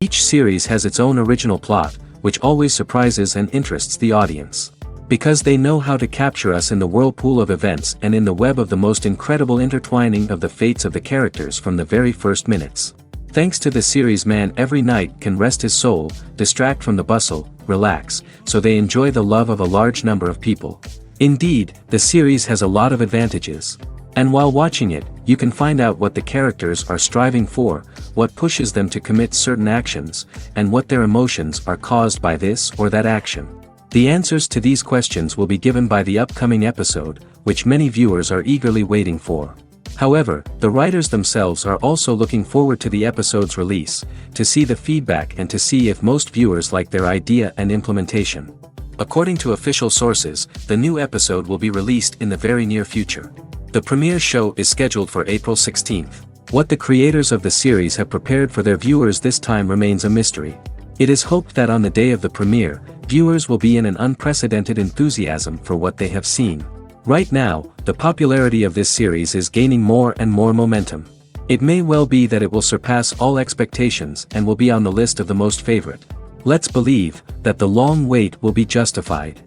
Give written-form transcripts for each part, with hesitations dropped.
Each series has its own original plot, which always surprises and interests the audience. Because they know how to capture us in the whirlpool of events and in the web of the most incredible intertwining of the fates of the characters from the very first minutes. Thanks to the series, man every night can rest his soul, distract from the bustle, relax, so they enjoy the love of a large number of people. Indeed, the series has a lot of advantages. And while watching it, you can find out what the characters are striving for, what pushes them to commit certain actions, and what their emotions are caused by this or that action. The answers to these questions will be given by the upcoming episode, which many viewers are eagerly waiting for. However, the writers themselves are also looking forward to the episode's release, to see the feedback and to see if most viewers like their idea and implementation. According to official sources, the new episode will be released in the very near future. The premiere show is scheduled for April 16th. What the creators of the series have prepared for their viewers this time remains a mystery. It is hoped that on the day of the premiere, viewers will be in an unprecedented enthusiasm for what they have seen. Right now, the popularity of this series is gaining more and more momentum. It may well be that it will surpass all expectations and will be on the list of the most favorite. Let's believe that the long wait will be justified.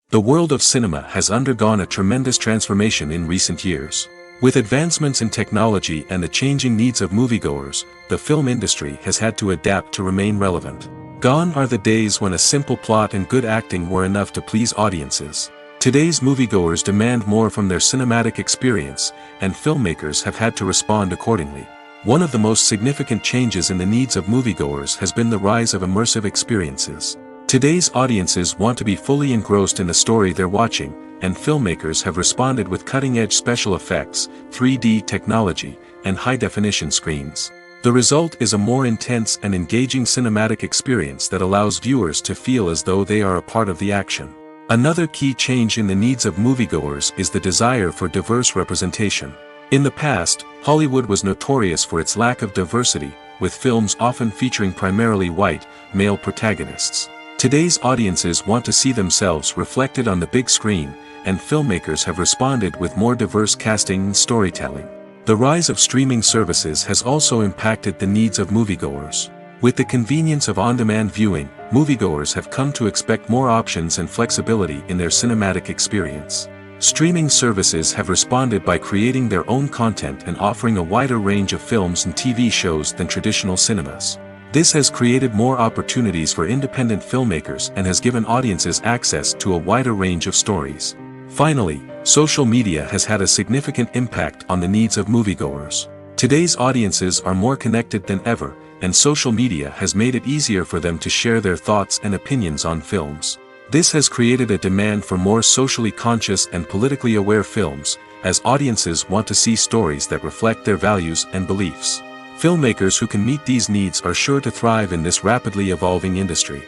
The world of cinema has undergone a tremendous transformation in recent years. With advancements in technology and the changing needs of moviegoers, the film industry has had to adapt to remain relevant. Gone are the days when a simple plot and good acting were enough to please audiences. Today's moviegoers demand more from their cinematic experience, and filmmakers have had to respond accordingly. One of the most significant changes in the needs of moviegoers has been the rise of immersive experiences. Today's audiences want to be fully engrossed in the story they're watching, and filmmakers have responded with cutting-edge special effects, 3D technology, and high-definition screens. The result is a more intense and engaging cinematic experience that allows viewers to feel as though they are a part of the action. Another key change in the needs of moviegoers is the desire for diverse representation. In the past, Hollywood was notorious for its lack of diversity, with films often featuring primarily white, male protagonists. Today's audiences want to see themselves reflected on the big screen, and filmmakers have responded with more diverse casting and storytelling. The rise of streaming services has also impacted the needs of moviegoers. With the convenience of on-demand viewing, moviegoers have come to expect more options and flexibility in their cinematic experience. Streaming services have responded by creating their own content and offering a wider range of films and TV shows than traditional cinemas. This has created more opportunities for independent filmmakers and has given audiences access to a wider range of stories. Finally, social media has had a significant impact on the needs of moviegoers. Today's audiences are more connected than ever, and social media has made it easier for them to share their thoughts and opinions on films. This has created a demand for more socially conscious and politically aware films, as audiences want to see stories that reflect their values and beliefs. Filmmakers who can meet these needs are sure to thrive in this rapidly evolving industry.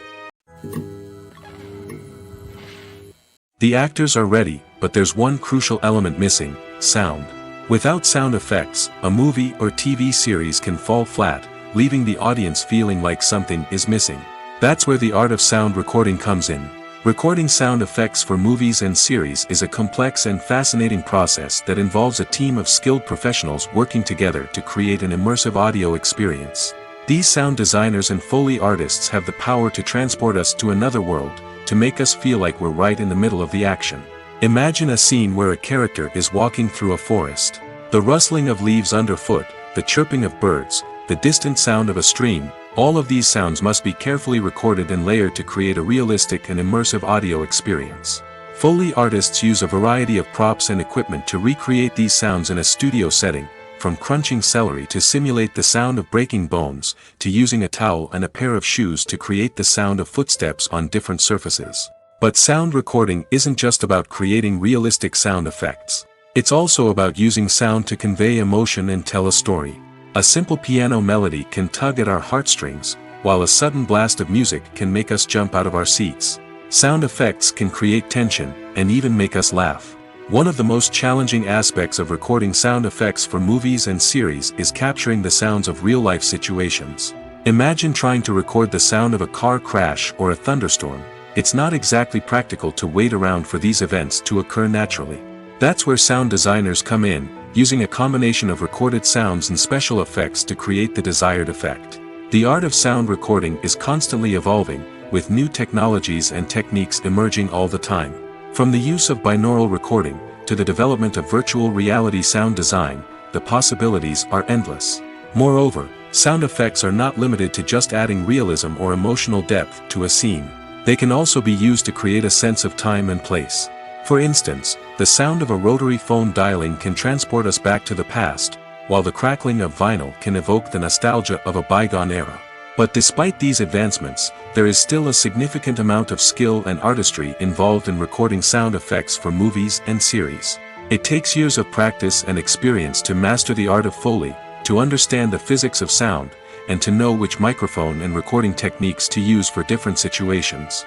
The actors are ready, but there's one crucial element missing: sound. Without sound effects, a movie or TV series can fall flat, leaving the audience feeling like something is missing. That's where the art of sound recording comes in. Recording sound effects for movies and series is a complex and fascinating process that involves a team of skilled professionals working together to create an immersive audio experience. These sound designers and Foley artists have the power to transport us to another world, to make us feel like we're right in the middle of the action. Imagine a scene where a character is walking through a forest. The rustling of leaves underfoot, the chirping of birds, the distant sound of a stream, all of these sounds must be carefully recorded and layered to create a realistic and immersive audio experience. Foley artists use a variety of props and equipment to recreate these sounds in a studio setting, from crunching celery to simulate the sound of breaking bones, to using a towel and a pair of shoes to create the sound of footsteps on different surfaces. But sound recording isn't just about creating realistic sound effects. It's also about using sound to convey emotion and tell a story. A simple piano melody can tug at our heartstrings, while a sudden blast of music can make us jump out of our seats. Sound effects can create tension, and even make us laugh. One of the most challenging aspects of recording sound effects for movies and series is capturing the sounds of real-life situations. Imagine trying to record the sound of a car crash or a thunderstorm. It's not exactly practical to wait around for these events to occur naturally. That's where sound designers come in, using a combination of recorded sounds and special effects to create the desired effect. The art of sound recording is constantly evolving, with new technologies and techniques emerging all the time. From the use of binaural recording, to the development of virtual reality sound design, the possibilities are endless. Moreover, sound effects are not limited to just adding realism or emotional depth to a scene. They can also be used to create a sense of time and place. For instance, the sound of a rotary phone dialing can transport us back to the past, while the crackling of vinyl can evoke the nostalgia of a bygone era. But despite these advancements, there is still a significant amount of skill and artistry involved in recording sound effects for movies and series. It takes years of practice and experience to master the art of Foley, to understand the physics of sound, and to know which microphone and recording techniques to use for different situations.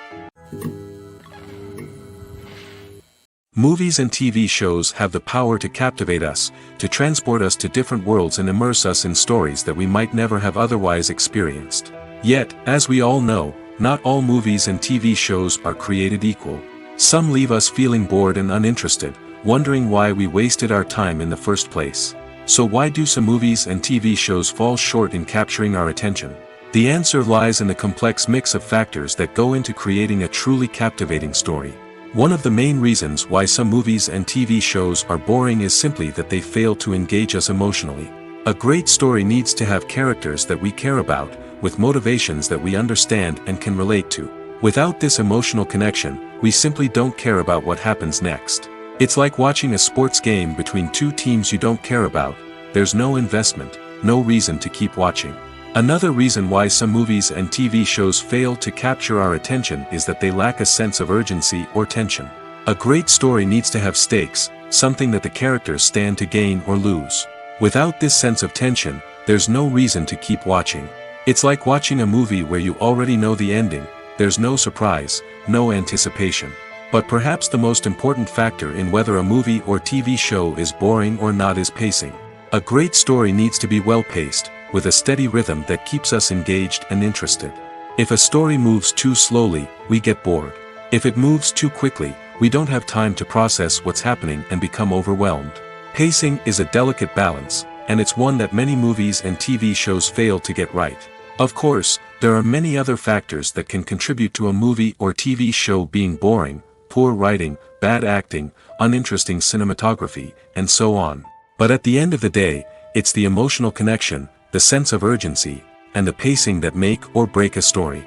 Movies and TV shows have the power to captivate us, to transport us to different worlds and immerse us in stories that we might never have otherwise experienced. Yet, as we all know, not all movies and TV shows are created equal. Some leave us feeling bored and uninterested, wondering why we wasted our time in the first place. So why do some movies and TV shows fall short in capturing our attention? The answer lies in the complex mix of factors that go into creating a truly captivating story. One of the main reasons why some movies and TV shows are boring is simply that they fail to engage us emotionally. A great story needs to have characters that we care about, with motivations that we understand and can relate to. Without this emotional connection, we simply don't care about what happens next. It's like watching a sports game between two teams you don't care about. There's no investment, no reason to keep watching. Another reason why some movies and TV shows fail to capture our attention is that they lack a sense of urgency or tension. A great story needs to have stakes, something that the characters stand to gain or lose. Without this sense of tension, there's no reason to keep watching. It's like watching a movie where you already know the ending. There's no surprise, no anticipation. But perhaps the most important factor in whether a movie or TV show is boring or not is pacing. A great story needs to be well-paced, with a steady rhythm that keeps us engaged and interested. If a story moves too slowly, we get bored. If it moves too quickly, we don't have time to process what's happening and become overwhelmed. Pacing is a delicate balance, and it's one that many movies and TV shows fail to get right. Of course, there are many other factors that can contribute to a movie or TV show being boring: poor writing, bad acting, uninteresting cinematography, and so on. But at the end of the day, it's the emotional connection, the sense of urgency, and the pacing that make or break a story.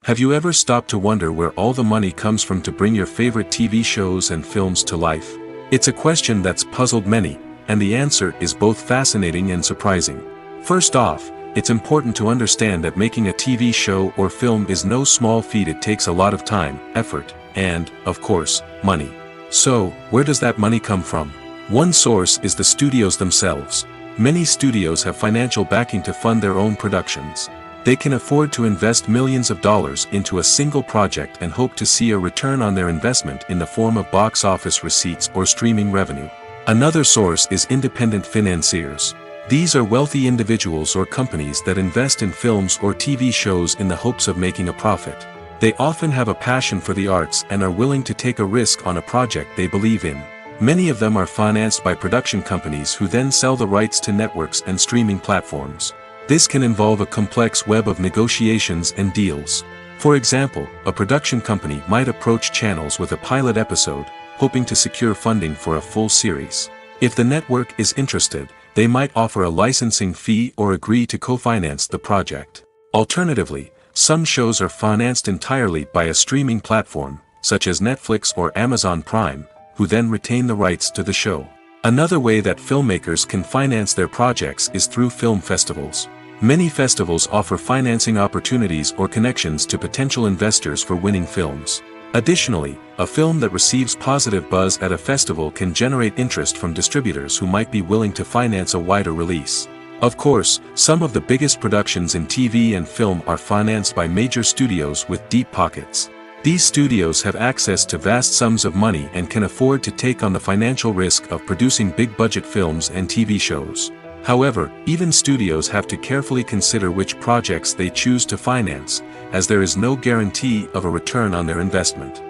Have you ever stopped to wonder where all the money comes from to bring your favorite TV shows and films to life? It's a question that's puzzled many, and the answer is both fascinating and surprising. First off, it's important to understand that making a TV show or film is no small feat. It takes a lot of time, effort, and, of course, money. So, where does that money come from? One source is the studios themselves. Many studios have financial backing to fund their own productions. They can afford to invest millions of dollars into a single project and hope to see a return on their investment in the form of box office receipts or streaming revenue. Another source is independent financiers. These are wealthy individuals or companies that invest in films or TV shows in the hopes of making a profit. They often have a passion for the arts and are willing to take a risk on a project they believe in. Many of them are financed by production companies who then sell the rights to networks and streaming platforms. This can involve a complex web of negotiations and deals. For example, a production company might approach channels with a pilot episode, hoping to secure funding for a full series. If the network is interested, they might offer a licensing fee or agree to co-finance the project. Alternatively, some shows are financed entirely by a streaming platform, such as Netflix or Amazon Prime, who then retain the rights to the show. Another way that filmmakers can finance their projects is through film festivals. Many festivals offer financing opportunities or connections to potential investors for winning films. Additionally, a film that receives positive buzz at a festival can generate interest from distributors who might be willing to finance a wider release. Of course, some of the biggest productions in TV and film are financed by major studios with deep pockets. These studios have access to vast sums of money and can afford to take on the financial risk of producing big-budget films and TV shows. However, even studios have to carefully consider which projects they choose to finance, as there is no guarantee of a return on their investment.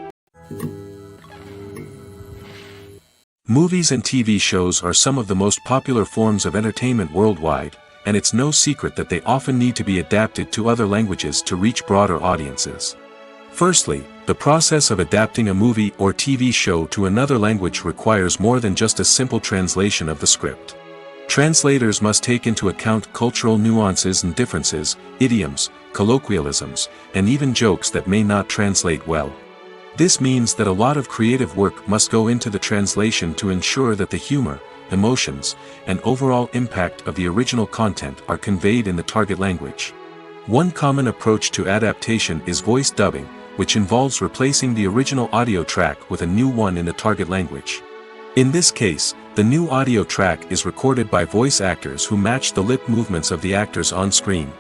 Movies and TV shows are some of the most popular forms of entertainment worldwide, and it's no secret that they often need to be adapted to other languages to reach broader audiences. Firstly, the process of adapting a movie or TV show to another language requires more than just a simple translation of the script. Translators must take into account cultural nuances and differences, idioms, colloquialisms, and even jokes that may not translate well. This means that a lot of creative work must go into the translation to ensure that the humor, emotions, and overall impact of the original content are conveyed in the target language. One common approach to adaptation is voice dubbing, which involves replacing the original audio track with a new one in the target language. In this case, the new audio track is recorded by voice actors who match the lip movements of the actors on screen.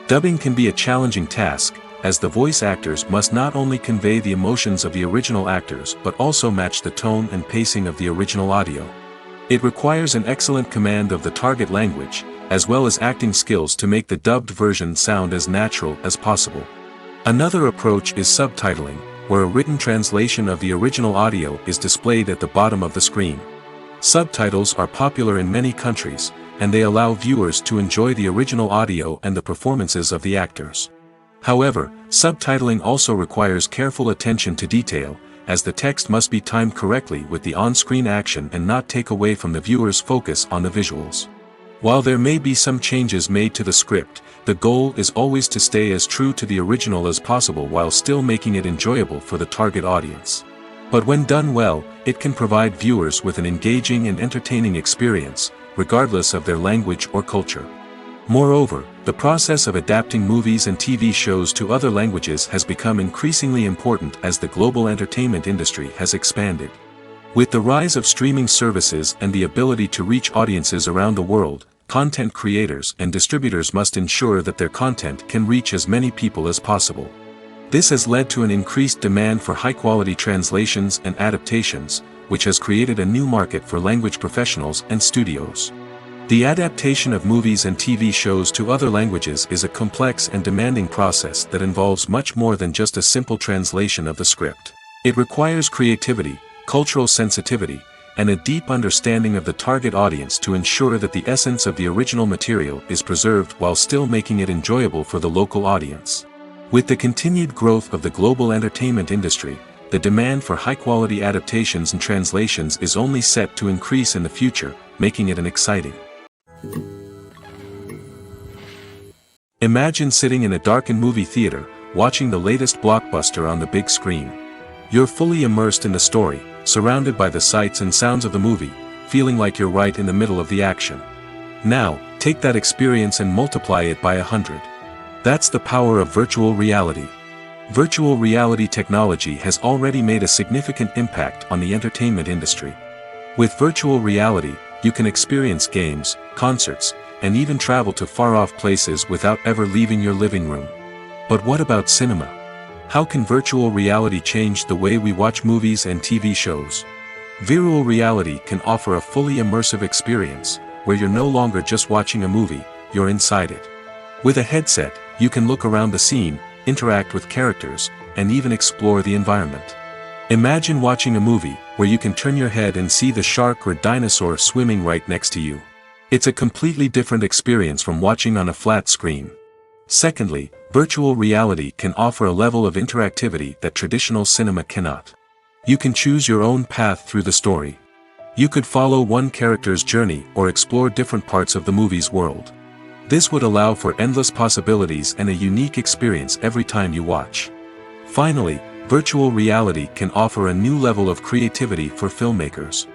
Dubbing can be a challenging task, as the voice actors must not only convey the emotions of the original actors but also match the tone and pacing of the original audio. It requires an excellent command of the target language, as well as acting skills to make the dubbed version sound as natural as possible. Another approach is subtitling, where a written translation of the original audio is displayed at the bottom of the screen. Subtitles are popular in many countries, and they allow viewers to enjoy the original audio and the performances of the actors. However, subtitling also requires careful attention to detail, as the text must be timed correctly with the on-screen action and not take away from the viewer's focus on the visuals. While there may be some changes made to the script, the goal is always to stay as true to the original as possible while still making it enjoyable for the target audience. But when done well, it can provide viewers with an engaging and entertaining experience, regardless of their language or culture. Moreover, the process of adapting movies and TV shows to other languages has become increasingly important as the global entertainment industry has expanded. With the rise of streaming services and the ability to reach audiences around the world, content creators and distributors must ensure that their content can reach as many people as possible. This has led to an increased demand for high-quality translations and adaptations, which has created a new market for language professionals and studios. The adaptation of movies and TV shows to other languages is a complex and demanding process that involves much more than just a simple translation of the script. It requires creativity, cultural sensitivity, and a deep understanding of the target audience to ensure that the essence of the original material is preserved while still making it enjoyable for the local audience. With the continued growth of the global entertainment industry, the demand for high-quality adaptations and translations is only set to increase in the future, making it an exciting. Imagine sitting in a darkened movie theater, watching the latest blockbuster on the big screen. You're fully immersed in the story, surrounded by the sights and sounds of the movie, feeling like you're right in the middle of the action. Now, take that experience and multiply it by 100. That's the power of virtual reality. Virtual reality technology has already made a significant impact on the entertainment industry. With virtual reality, you can experience games, concerts, and even travel to far-off places without ever leaving your living room. But what about cinema? How can virtual reality change the way we watch movies and TV shows? Virtual reality can offer a fully immersive experience, where you're no longer just watching a movie, you're inside it. With a headset, you can look around the scene, interact with characters, and even explore the environment. Imagine watching a movie where you can turn your head and see the shark or dinosaur swimming right next to you. It's a completely different experience from watching on a flat screen. Secondly, virtual reality can offer a level of interactivity that traditional cinema cannot. You can choose your own path through the story. You could follow one character's journey or explore different parts of the movie's world. This would allow for endless possibilities and a unique experience every time you watch. Finally, virtual reality can offer a new level of creativity for filmmakers.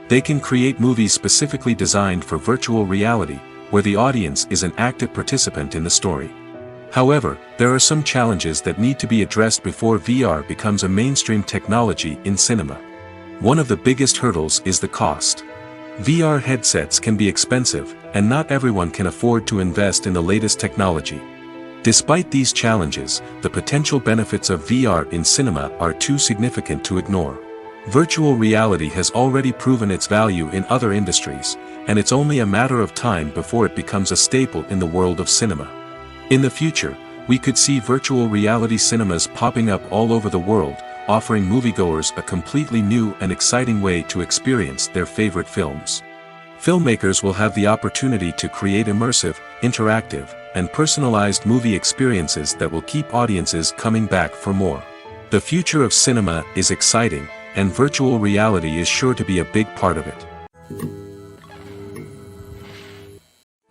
They can create movies specifically designed for virtual reality, where the audience is an active participant in the story. However, there are some challenges that need to be addressed before VR becomes a mainstream technology in cinema. One of the biggest hurdles is the cost. VR headsets can be expensive, and not everyone can afford to invest in the latest technology. Despite these challenges, the potential benefits of VR in cinema are too significant to ignore. Virtual reality has already proven its value in other industries, and it's only a matter of time before it becomes a staple in the world of cinema. In the future, we could see virtual reality cinemas popping up all over the world, offering moviegoers a completely new and exciting way to experience their favorite films. Filmmakers will have the opportunity to create immersive, interactive, and personalized movie experiences that will keep audiences coming back for more. The future of cinema is exciting, and virtual reality is sure to be a big part of it.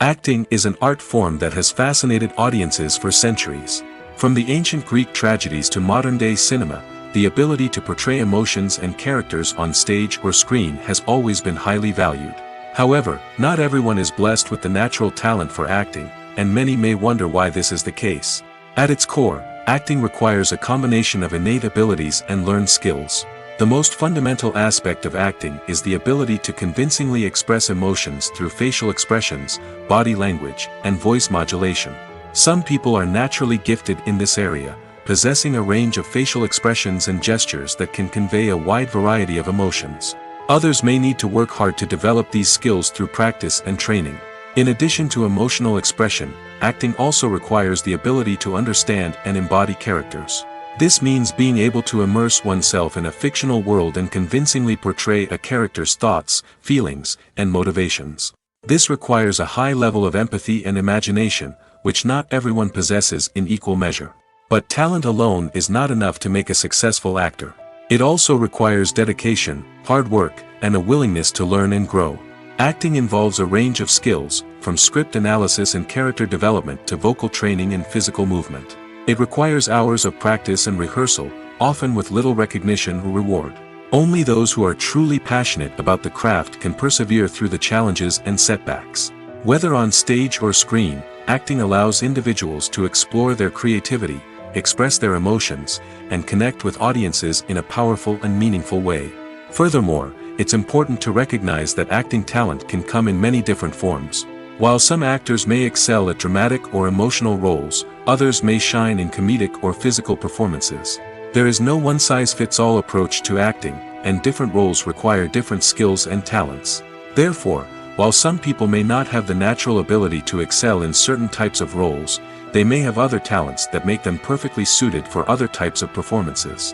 Acting is an art form that has fascinated audiences for centuries. From the ancient Greek tragedies to modern-day cinema, the ability to portray emotions and characters on stage or screen has always been highly valued. However, not everyone is blessed with the natural talent for acting, and many may wonder why this is the case. At its core, acting requires a combination of innate abilities and learned skills. The most fundamental aspect of acting is the ability to convincingly express emotions through facial expressions, body language, and voice modulation. Some people are naturally gifted in this area, possessing a range of facial expressions and gestures that can convey a wide variety of emotions. Others may need to work hard to develop these skills through practice and training. In addition to emotional expression, acting also requires the ability to understand and embody characters. This means being able to immerse oneself in a fictional world and convincingly portray a character's thoughts, feelings, and motivations. This requires a high level of empathy and imagination, which not everyone possesses in equal measure. But talent alone is not enough to make a successful actor. It also requires dedication, hard work, and a willingness to learn and grow. Acting involves a range of skills, from script analysis and character development to vocal training and physical movement. It requires hours of practice and rehearsal, often with little recognition or reward. Only those who are truly passionate about the craft can persevere through the challenges and setbacks. Whether on stage or screen, acting allows individuals to explore their creativity, express their emotions, and connect with audiences in a powerful and meaningful way. Furthermore, it's important to recognize that acting talent can come in many different forms. While some actors may excel at dramatic or emotional roles, others may shine in comedic or physical performances. There is no one-size-fits-all approach to acting, and different roles require different skills and talents. Therefore, while some people may not have the natural ability to excel in certain types of roles, they may have other talents that make them perfectly suited for other types of performances.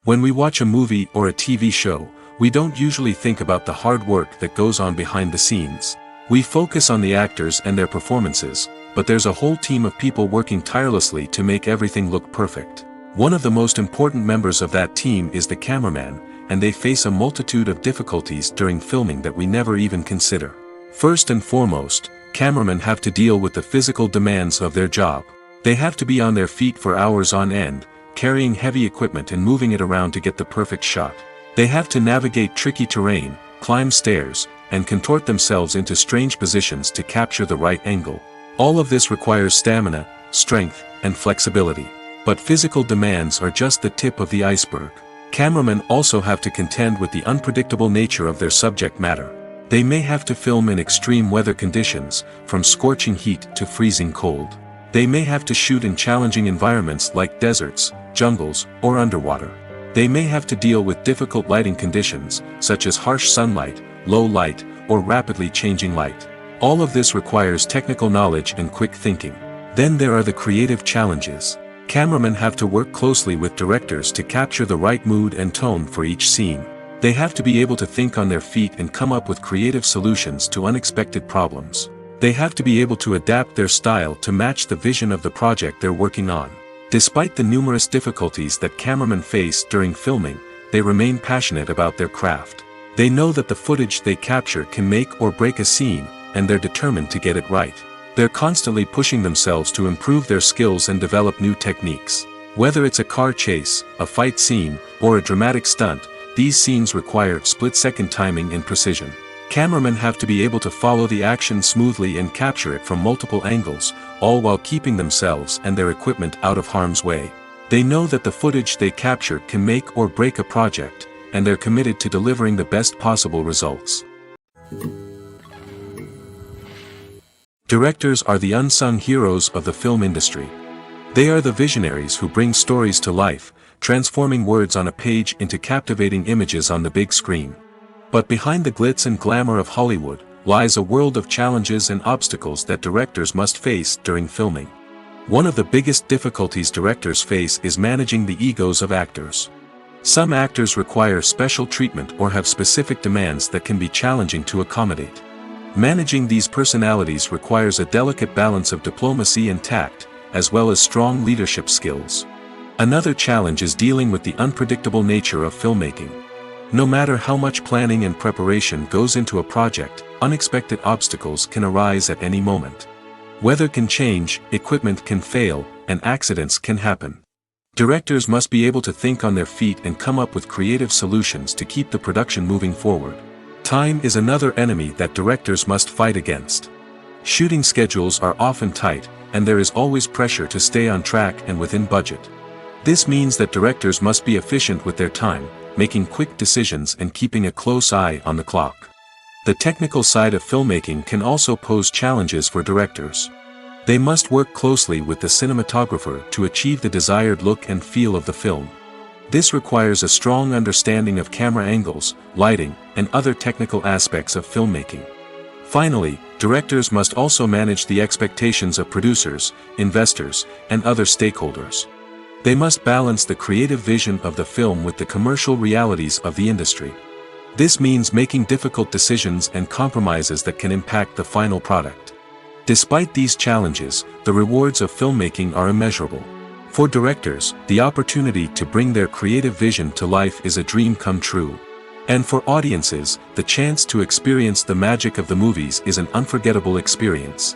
When we watch a movie or a TV show, we don't usually think about the hard work that goes on behind the scenes. We focus on the actors and their performances, but there's a whole team of people working tirelessly to make everything look perfect. One of the most important members of that team is the cameraman, and they face a multitude of difficulties during filming that we never even consider. First and foremost, cameramen have to deal with the physical demands of their job. They have to be on their feet for hours on end, carrying heavy equipment and moving it around to get the perfect shot. They have to navigate tricky terrain, climb stairs, and contort themselves into strange positions to capture the right angle. All of this requires stamina, strength, and flexibility. But physical demands are just the tip of the iceberg. Cameramen also have to contend with the unpredictable nature of their subject matter. They may have to film in extreme weather conditions, from scorching heat to freezing cold. They may have to shoot in challenging environments like deserts, jungles, or underwater. They may have to deal with difficult lighting conditions, such as harsh sunlight, low light, or rapidly changing light. All of this requires technical knowledge and quick thinking. Then there are the creative challenges. Cameramen have to work closely with directors to capture the right mood and tone for each scene. They have to be able to think on their feet and come up with creative solutions to unexpected problems. They have to be able to adapt their style to match the vision of the project they're working on. Despite the numerous difficulties that cameramen face during filming, they remain passionate about their craft. They know that the footage they capture can make or break a scene, and they're determined to get it right. They're constantly pushing themselves to improve their skills and develop new techniques. Whether it's a car chase, a fight scene, or a dramatic stunt, these scenes require split-second timing and precision. Cameramen have to be able to follow the action smoothly and capture it from multiple angles, all while keeping themselves and their equipment out of harm's way. They know that the footage they capture can make or break a project, and they're committed to delivering the best possible results. Directors are the unsung heroes of the film industry. They are the visionaries who bring stories to life, transforming words on a page into captivating images on the big screen. But behind the glitz and glamour of Hollywood lies a world of challenges and obstacles that directors must face during filming. One of the biggest difficulties directors face is managing the egos of actors. Some actors require special treatment or have specific demands that can be challenging to accommodate. Managing these personalities requires a delicate balance of diplomacy and tact, as well as strong leadership skills. Another challenge is dealing with the unpredictable nature of filmmaking. No matter how much planning and preparation goes into a project, unexpected obstacles can arise at any moment. Weather can change, equipment can fail, and accidents can happen. Directors must be able to think on their feet and come up with creative solutions to keep the production moving forward. Time is another enemy that directors must fight against. Shooting schedules are often tight, and there is always pressure to stay on track and within budget. This means that directors must be efficient with their time, making quick decisions and keeping a close eye on the clock. The technical side of filmmaking can also pose challenges for directors. They must work closely with the cinematographer to achieve the desired look and feel of the film. This requires a strong understanding of camera angles, lighting, and other technical aspects of filmmaking. Finally, directors must also manage the expectations of producers, investors, and other stakeholders. They must balance the creative vision of the film with the commercial realities of the industry. This means making difficult decisions and compromises that can impact the final product. Despite these challenges, the rewards of filmmaking are immeasurable. For directors, the opportunity to bring their creative vision to life is a dream come true. And for audiences, the chance to experience the magic of the movies is an unforgettable experience.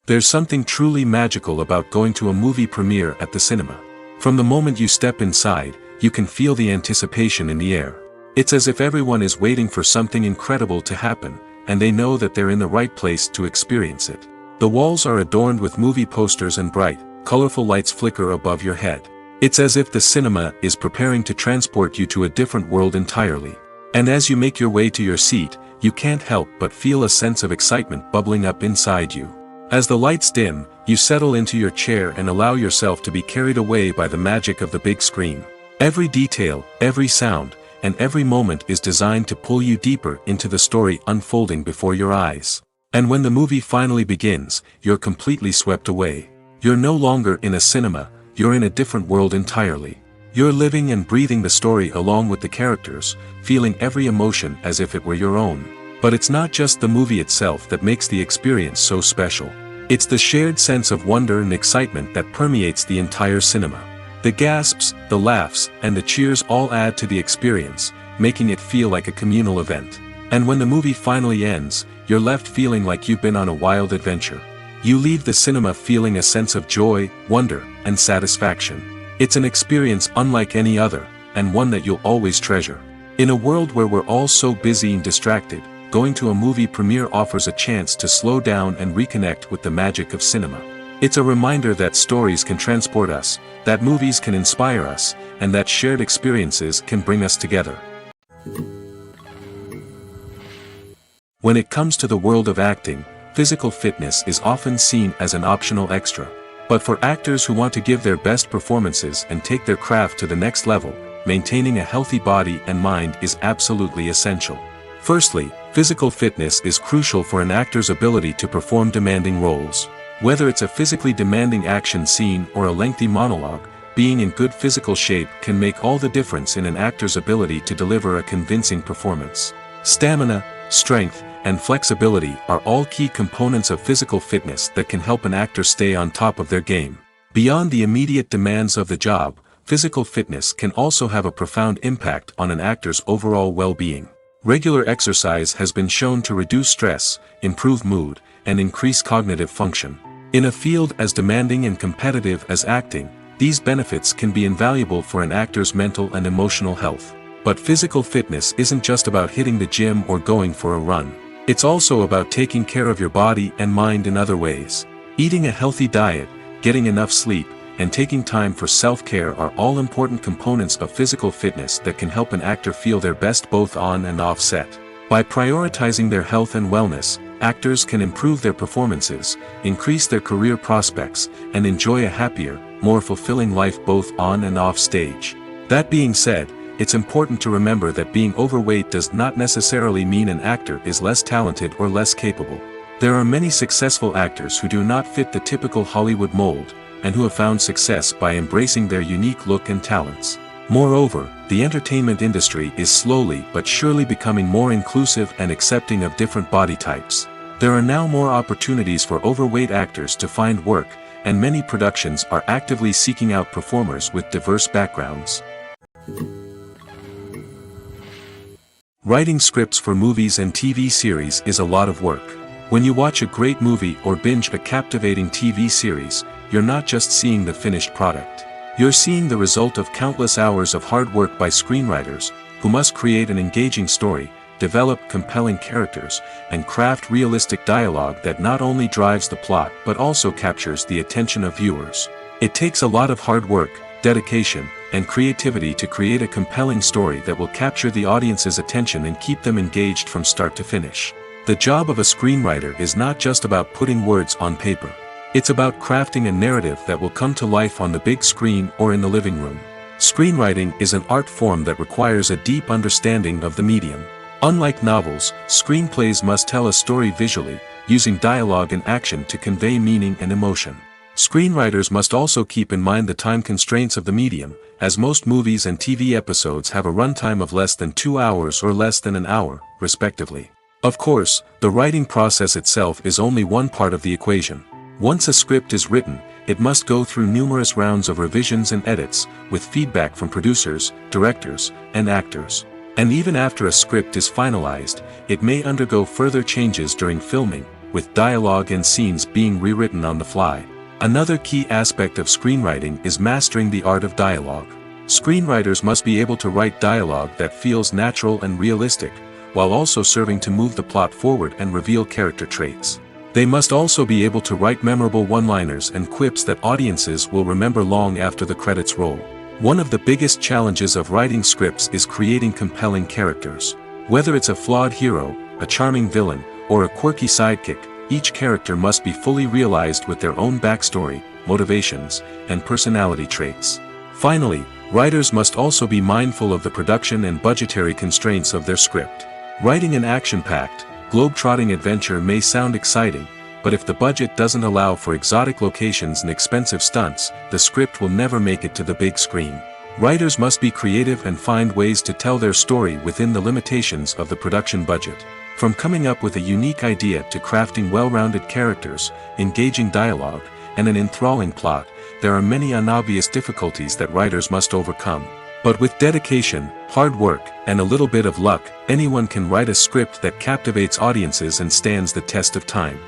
There's something truly magical about going to a movie premiere at the cinema. From the moment you step inside, you can feel the anticipation in the air. It's as if everyone is waiting for something incredible to happen, and they know that they're in the right place to experience it. The walls are adorned with movie posters and bright, colorful lights flicker above your head. It's as if the cinema is preparing to transport you to a different world entirely. And as you make your way to your seat, you can't help but feel a sense of excitement bubbling up inside you. As the lights dim, you settle into your chair and allow yourself to be carried away by the magic of the big screen. Every detail, every sound, and every moment is designed to pull you deeper into the story unfolding before your eyes. And when the movie finally begins, you're completely swept away. You're no longer in a cinema, you're in a different world entirely. You're living and breathing the story along with the characters, feeling every emotion as if it were your own. But it's not just the movie itself that makes the experience so special. It's the shared sense of wonder and excitement that permeates the entire cinema. The gasps, the laughs, and the cheers all add to the experience, making it feel like a communal event. And when the movie finally ends, you're left feeling like you've been on a wild adventure. You leave the cinema feeling a sense of joy, wonder, and satisfaction. It's an experience unlike any other, and one that you'll always treasure. In a world where we're all so busy and distracted, going to a movie premiere offers a chance to slow down and reconnect with the magic of cinema. It's a reminder that stories can transport us, that movies can inspire us, and that shared experiences can bring us together. When it comes to the world of acting, physical fitness is often seen as an optional extra. But for actors who want to give their best performances and take their craft to the next level, maintaining a healthy body and mind is absolutely essential. Firstly, physical fitness is crucial for an actor's ability to perform demanding roles. Whether it's a physically demanding action scene or a lengthy monologue, being in good physical shape can make all the difference in an actor's ability to deliver a convincing performance. Stamina, strength, and flexibility are all key components of physical fitness that can help an actor stay on top of their game. Beyond the immediate demands of the job, physical fitness can also have a profound impact on an actor's overall well-being. Regular exercise has been shown to reduce stress, improve mood, and increase cognitive function. In a field as demanding and competitive as acting, these benefits can be invaluable for an actor's mental and emotional health. But physical fitness isn't just about hitting the gym or going for a run. It's also about taking care of your body and mind in other ways. Eating a healthy diet, getting enough sleep, and taking time for self-care are all important components of physical fitness that can help an actor feel their best both on and off set. By prioritizing their health and wellness, actors can improve their performances, increase their career prospects, and enjoy a happier, more fulfilling life both on and off stage. That being said, it's important to remember that being overweight does not necessarily mean an actor is less talented or less capable. There are many successful actors who do not fit the typical Hollywood mold, and who have found success by embracing their unique look and talents. Moreover, the entertainment industry is slowly but surely becoming more inclusive and accepting of different body types. There are now more opportunities for overweight actors to find work, and many productions are actively seeking out performers with diverse backgrounds. Writing scripts for movies and TV series is a lot of work. When you watch a great movie or binge a captivating TV series, you're not just seeing the finished product. You're seeing the result of countless hours of hard work by screenwriters, who must create an engaging story, develop compelling characters, and craft realistic dialogue that not only drives the plot but also captures the attention of viewers. It takes a lot of hard work, dedication, and creativity to create a compelling story that will capture the audience's attention and keep them engaged from start to finish. The job of a screenwriter is not just about putting words on paper. It's about crafting a narrative that will come to life on the big screen or in the living room. Screenwriting is an art form that requires a deep understanding of the medium. Unlike novels, screenplays must tell a story visually, using dialogue and action to convey meaning and emotion. Screenwriters must also keep in mind the time constraints of the medium, as most movies and TV episodes have a runtime of less than 2 hours or less than an hour, respectively. Of course, the writing process itself is only one part of the equation. Once a script is written, it must go through numerous rounds of revisions and edits, with feedback from producers, directors, and actors. And even after a script is finalized, it may undergo further changes during filming, with dialogue and scenes being rewritten on the fly. Another key aspect of screenwriting is mastering the art of dialogue. Screenwriters must be able to write dialogue that feels natural and realistic, while also serving to move the plot forward and reveal character traits. They must also be able to write memorable one-liners and quips that audiences will remember long after the credits roll. One of the biggest challenges of writing scripts is creating compelling characters. Whether it's a flawed hero, a charming villain, or a quirky sidekick, each character must be fully realized with their own backstory, motivations, and personality traits. Finally, writers must also be mindful of the production and budgetary constraints of their script. Writing an action-packed, globe-trotting adventure may sound exciting, but if the budget doesn't allow for exotic locations and expensive stunts, the script will never make it to the big screen. Writers must be creative and find ways to tell their story within the limitations of the production budget. From coming up with a unique idea to crafting well-rounded characters, engaging dialogue, and an enthralling plot, there are many unobvious difficulties that writers must overcome. But with dedication, hard work, and a little bit of luck, anyone can write a script that captivates audiences and stands the test of time.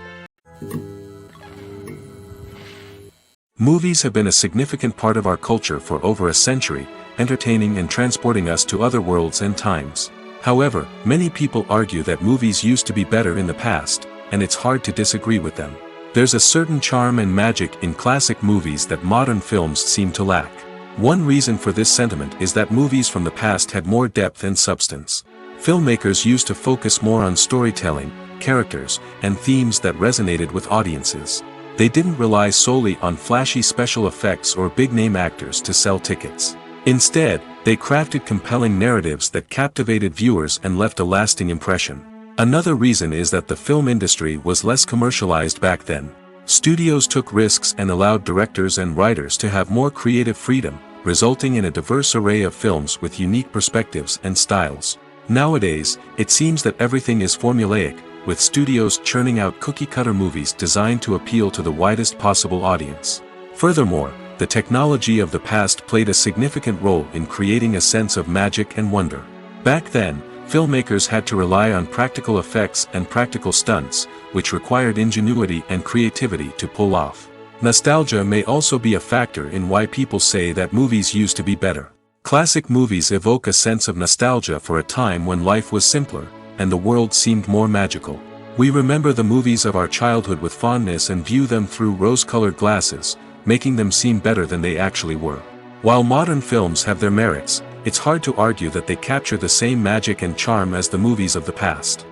Movies have been a significant part of our culture for over a century, entertaining and transporting us to other worlds and times. However, many people argue that movies used to be better in the past, and it's hard to disagree with them. There's a certain charm and magic in classic movies that modern films seem to lack. One reason for this sentiment is that movies from the past had more depth and substance. Filmmakers used to focus more on storytelling, characters, and themes that resonated with audiences. They didn't rely solely on flashy special effects or big-name actors to sell tickets. Instead, they crafted compelling narratives that captivated viewers and left a lasting impression. Another reason is that the film industry was less commercialized back then. Studios took risks and allowed directors and writers to have more creative freedom, resulting in a diverse array of films with unique perspectives and styles. Nowadays, it seems that everything is formulaic, with studios churning out cookie-cutter movies designed to appeal to the widest possible audience. Furthermore, the technology of the past played a significant role in creating a sense of magic and wonder. Back then, filmmakers had to rely on practical effects and practical stunts, which required ingenuity and creativity to pull off. Nostalgia may also be a factor in why people say that movies used to be better. Classic movies evoke a sense of nostalgia for a time when life was simpler, and the world seemed more magical. We remember the movies of our childhood with fondness and view them through rose-colored glasses, making them seem better than they actually were. While modern films have their merits, it's hard to argue that they capture the same magic and charm as the movies of the past.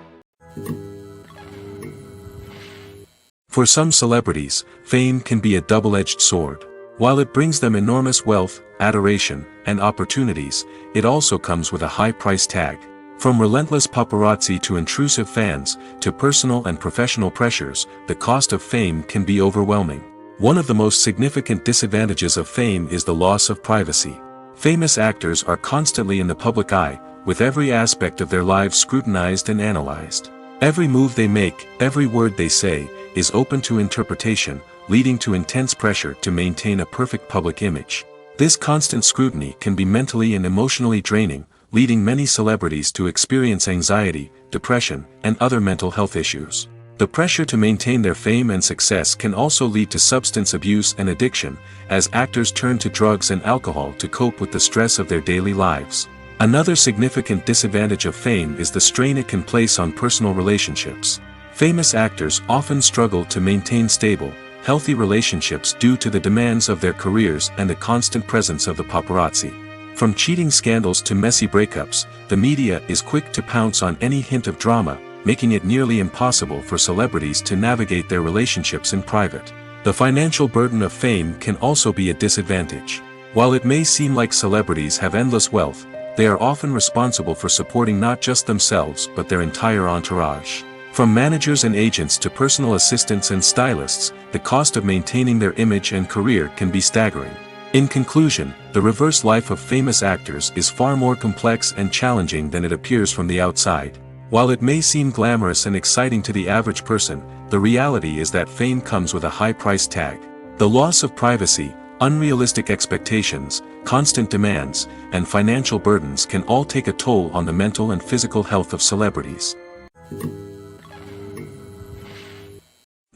For some celebrities, fame can be a double-edged sword. While it brings them enormous wealth, adoration, and opportunities, it also comes with a high price tag. From relentless paparazzi to intrusive fans, to personal and professional pressures, the cost of fame can be overwhelming. One of the most significant disadvantages of fame is the loss of privacy. Famous actors are constantly in the public eye, with every aspect of their lives scrutinized and analyzed. Every move they make, every word they say, is open to interpretation, leading to intense pressure to maintain a perfect public image. This constant scrutiny can be mentally and emotionally draining, leading many celebrities to experience anxiety, depression, and other mental health issues. The pressure to maintain their fame and success can also lead to substance abuse and addiction, as actors turn to drugs and alcohol to cope with the stress of their daily lives. Another significant disadvantage of fame is the strain it can place on personal relationships. Famous actors often struggle to maintain stable, healthy relationships due to the demands of their careers and the constant presence of the paparazzi. From cheating scandals to messy breakups, the media is quick to pounce on any hint of drama, making it nearly impossible for celebrities to navigate their relationships in private. The financial burden of fame can also be a disadvantage. While it may seem like celebrities have endless wealth, they are often responsible for supporting not just themselves but their entire entourage. From managers and agents to personal assistants and stylists, the cost of maintaining their image and career can be staggering. In conclusion, the reverse life of famous actors is far more complex and challenging than it appears from the outside. While it may seem glamorous and exciting to the average person, the reality is that fame comes with a high price tag. The loss of privacy, unrealistic expectations, constant demands, and financial burdens can all take a toll on the mental and physical health of celebrities.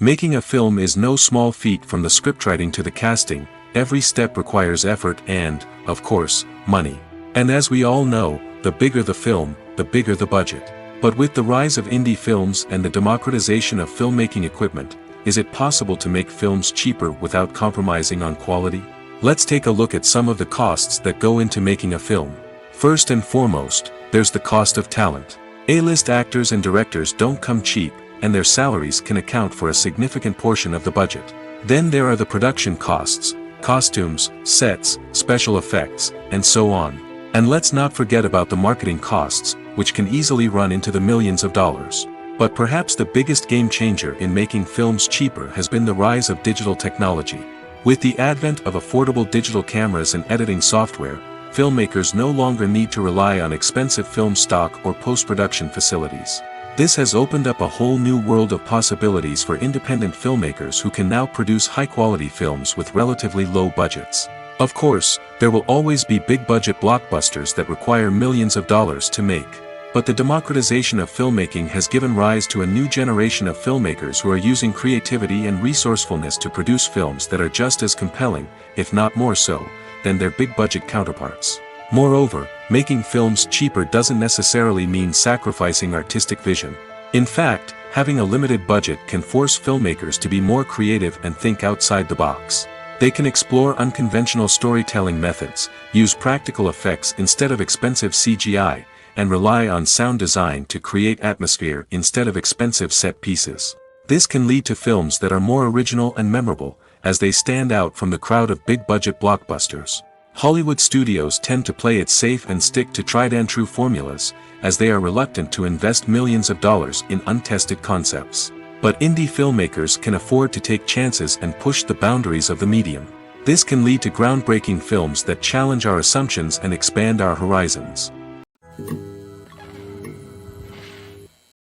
Making a film is no small feat. From the scriptwriting to the casting, every step requires effort and, of course, money. And as we all know, the bigger the film, the bigger the budget. But with the rise of indie films and the democratization of filmmaking equipment, is it possible to make films cheaper without compromising on quality? Let's take a look at some of the costs that go into making a film. First and foremost, there's the cost of talent. A-list actors and directors don't come cheap, and their salaries can account for a significant portion of the budget. Then there are the production costs, costumes, sets, special effects, and so on. And let's not forget about the marketing costs, which can easily run into the millions of dollars. But perhaps the biggest game changer in making films cheaper has been the rise of digital technology. With the advent of affordable digital cameras and editing software, filmmakers no longer need to rely on expensive film stock or post-production facilities. This has opened up a whole new world of possibilities for independent filmmakers who can now produce high-quality films with relatively low budgets. Of course, there will always be big-budget blockbusters that require millions of dollars to make. But the democratization of filmmaking has given rise to a new generation of filmmakers who are using creativity and resourcefulness to produce films that are just as compelling, if not more so, than their big-budget counterparts. Moreover, making films cheaper doesn't necessarily mean sacrificing artistic vision. In fact, having a limited budget can force filmmakers to be more creative and think outside the box. They can explore unconventional storytelling methods, use practical effects instead of expensive CGI, and rely on sound design to create atmosphere instead of expensive set pieces. This can lead to films that are more original and memorable, as they stand out from the crowd of big-budget blockbusters. Hollywood studios tend to play it safe and stick to tried-and-true formulas, as they are reluctant to invest millions of dollars in untested concepts. But indie filmmakers can afford to take chances and push the boundaries of the medium. This can lead to groundbreaking films that challenge our assumptions and expand our horizons.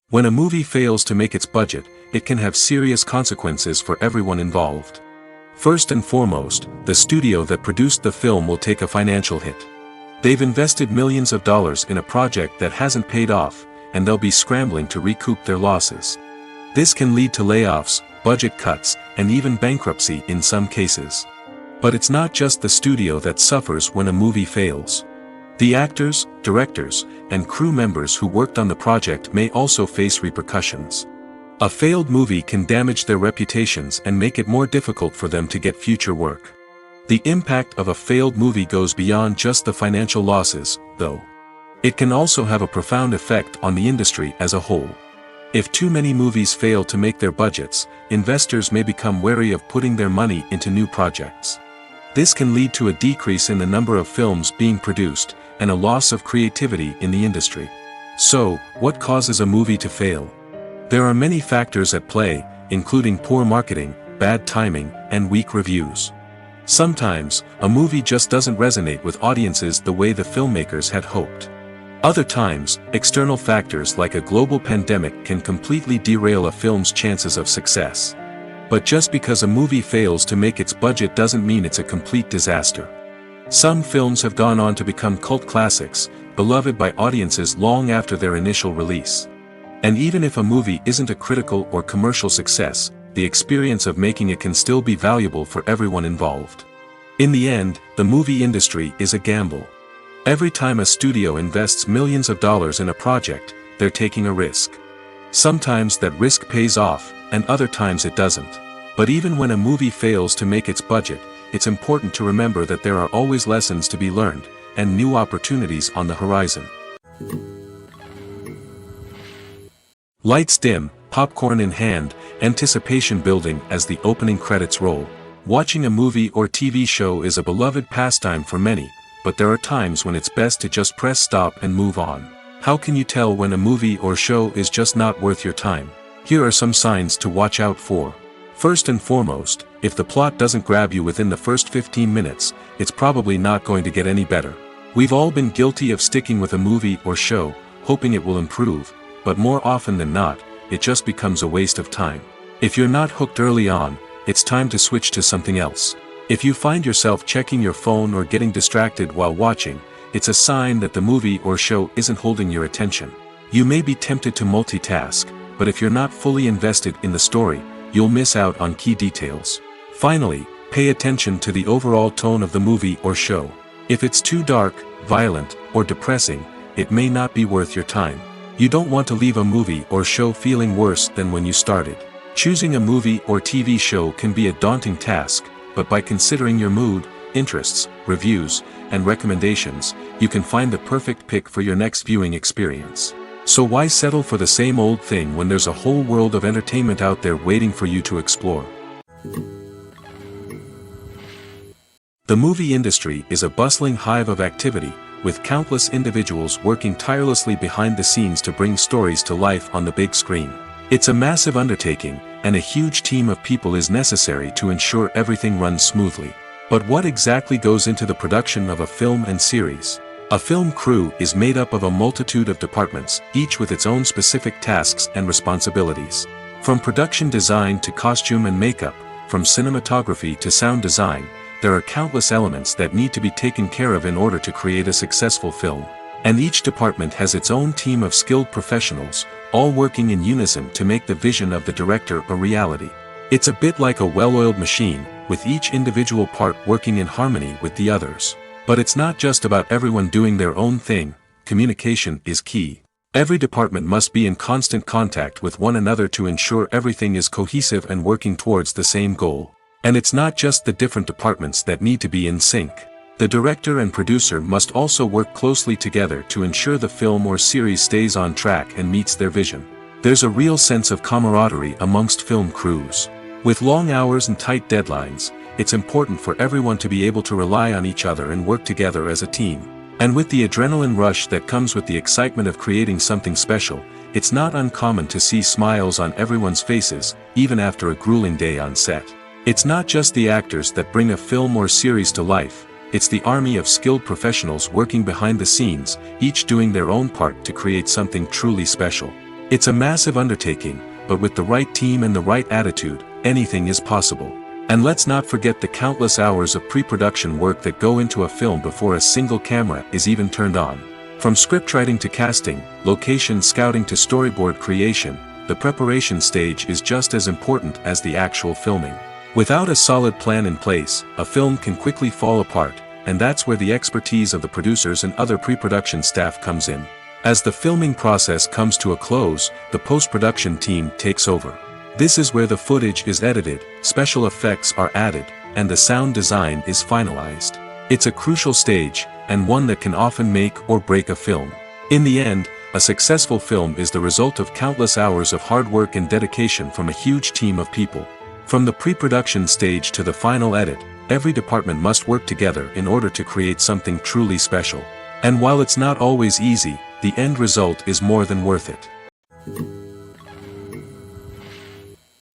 When a movie fails to make its budget, it can have serious consequences for everyone involved. First and foremost, the studio that produced the film will take a financial hit. They've invested millions of dollars in a project that hasn't paid off, and they'll be scrambling to recoup their losses. This can lead to layoffs, budget cuts, and even bankruptcy in some cases. But it's not just the studio that suffers when a movie fails. The actors, directors, and crew members who worked on the project may also face repercussions. A failed movie can damage their reputations and make it more difficult for them to get future work. The impact of a failed movie goes beyond just the financial losses, though. It can also have a profound effect on the industry as a whole. If too many movies fail to make their budgets, investors may become wary of putting their money into new projects. This can lead to a decrease in the number of films being produced, and a loss of creativity in the industry. So So, what causes a movie to fail? There are many factors at play, including poor marketing, bad timing, and weak reviews. Sometimes, a movie just doesn't resonate with audiences the way the filmmakers had hoped. Other times, external factors like a global pandemic can completely derail a film's chances of success. But just because a movie fails to make its budget doesn't mean it's a complete disaster. Some films have gone on to become cult classics, beloved by audiences long after their initial release. And even if a movie isn't a critical or commercial success, the experience of making it can still be valuable for everyone involved. In the end, the movie industry is a gamble. Every time a studio invests millions of dollars in a project, they're taking a risk. Sometimes that risk pays off, and other times it doesn't. But even when a movie fails to make its budget, it's important to remember that there are always lessons to be learned, and new opportunities on the horizon. Lights dim, popcorn in hand, anticipation building as the opening credits roll. Watching a movie or TV show is a beloved pastime for many, but there are times when it's best to just press stop and move on. How can you tell when a movie or show is just not worth your time? Here are some signs to watch out for. First and foremost, if the plot doesn't grab you within the first 15 minutes, it's probably not going to get any better. We've all been guilty of sticking with a movie or show, hoping it will improve, but more often than not, it just becomes a waste of time. If you're not hooked early on, it's time to switch to something else. If you find yourself checking your phone or getting distracted while watching, it's a sign that the movie or show isn't holding your attention. You may be tempted to multitask, but if you're not fully invested in the story, you'll miss out on key details. Finally, pay attention to the overall tone of the movie or show. If it's too dark, violent, or depressing, it may not be worth your time. You don't want to leave a movie or show feeling worse than when you started. Choosing a movie or TV show can be a daunting task, but by considering your mood, interests, reviews, and recommendations, you can find the perfect pick for your next viewing experience. So why settle for the same old thing when there's a whole world of entertainment out there waiting for you to explore? The movie industry is a bustling hive of activity, with countless individuals working tirelessly behind the scenes to bring stories to life on the big screen. It's a massive undertaking, and a huge team of people is necessary to ensure everything runs smoothly. But what exactly goes into the production of a film and series? A film crew is made up of a multitude of departments, each with its own specific tasks and responsibilities. From production design to costume and makeup, from cinematography to sound design, there are countless elements that need to be taken care of in order to create a successful film. And each department has its own team of skilled professionals, all working in unison to make the vision of the director a reality. It's a bit like a well-oiled machine, with each individual part working in harmony with the others. But it's not just about everyone doing their own thing. Communication is key. Every department must be in constant contact with one another to ensure everything is cohesive and working towards the same goal. And it's not just the different departments that need to be in sync. The director and producer must also work closely together to ensure the film or series stays on track and meets their vision. There's a real sense of camaraderie amongst film crews. With long hours and tight deadlines, it's important for everyone to be able to rely on each other and work together as a team. And with the adrenaline rush that comes with the excitement of creating something special, it's not uncommon to see smiles on everyone's faces, even after a grueling day on set. It's not just the actors that bring a film or series to life. It's the army of skilled professionals working behind the scenes, each doing their own part to create something truly special. It's a massive undertaking, but with the right team and the right attitude, anything is possible. And let's not forget the countless hours of pre-production work that go into a film before a single camera is even turned on. From scriptwriting to casting, location scouting to storyboard creation, the preparation stage is just as important as the actual filming. Without a solid plan in place, a film can quickly fall apart, and that's where the expertise of the producers and other pre-production staff comes in. As the filming process comes to a close, the post-production team takes over. This is where the footage is edited, special effects are added, and the sound design is finalized. It's a crucial stage, and one that can often make or break a film. In the end, a successful film is the result of countless hours of hard work and dedication from a huge team of people. From the pre-production stage to the final edit, every department must work together in order to create something truly special. And while it's not always easy, the end result is more than worth it.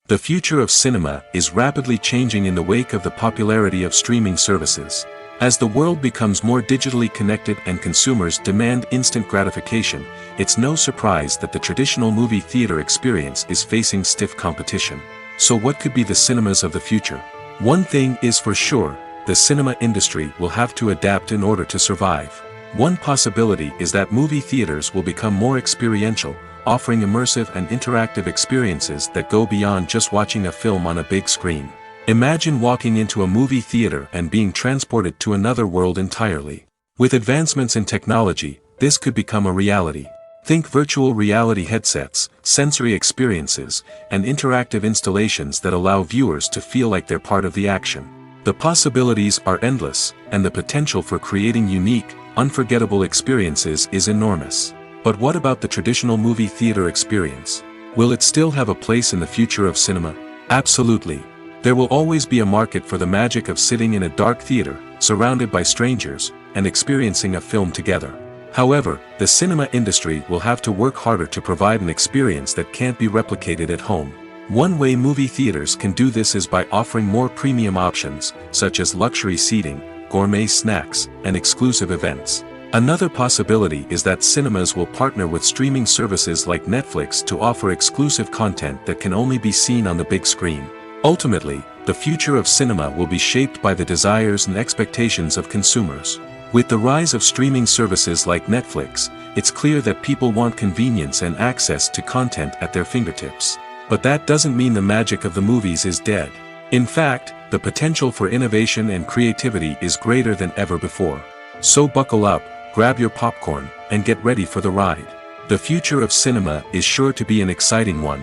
The future of cinema is rapidly changing in the wake of the popularity of streaming services. As the world becomes more digitally connected and consumers demand instant gratification, it's no surprise that the traditional movie theater experience is facing stiff competition. So what could be the cinemas of the future? One thing is for sure, the cinema industry will have to adapt in order to survive. One possibility is that movie theaters will become more experiential, offering immersive and interactive experiences that go beyond just watching a film on a big screen. Imagine walking into a movie theater and being transported to another world entirely. With advancements in technology, this could become a reality. Think virtual reality headsets, sensory experiences, and interactive installations that allow viewers to feel like they're part of the action. The possibilities are endless, and the potential for creating unique, unforgettable experiences is enormous. But what about the traditional movie theater experience? Will it still have a place in the future of cinema? Absolutely. There will always be a market for the magic of sitting in a dark theater, surrounded by strangers, and experiencing a film together. However, the cinema industry will have to work harder to provide an experience that can't be replicated at home. One way movie theaters can do this is by offering more premium options, such as luxury seating, gourmet snacks, and exclusive events. Another possibility is that cinemas will partner with streaming services like Netflix to offer exclusive content that can only be seen on the big screen. Ultimately, the future of cinema will be shaped by the desires and expectations of consumers. With the rise of streaming services like Netflix, it's clear that people want convenience and access to content at their fingertips. But that doesn't mean the magic of the movies is dead. In fact, the potential for innovation and creativity is greater than ever before. So buckle up, grab your popcorn, and get ready for the ride. The future of cinema is sure to be an exciting one.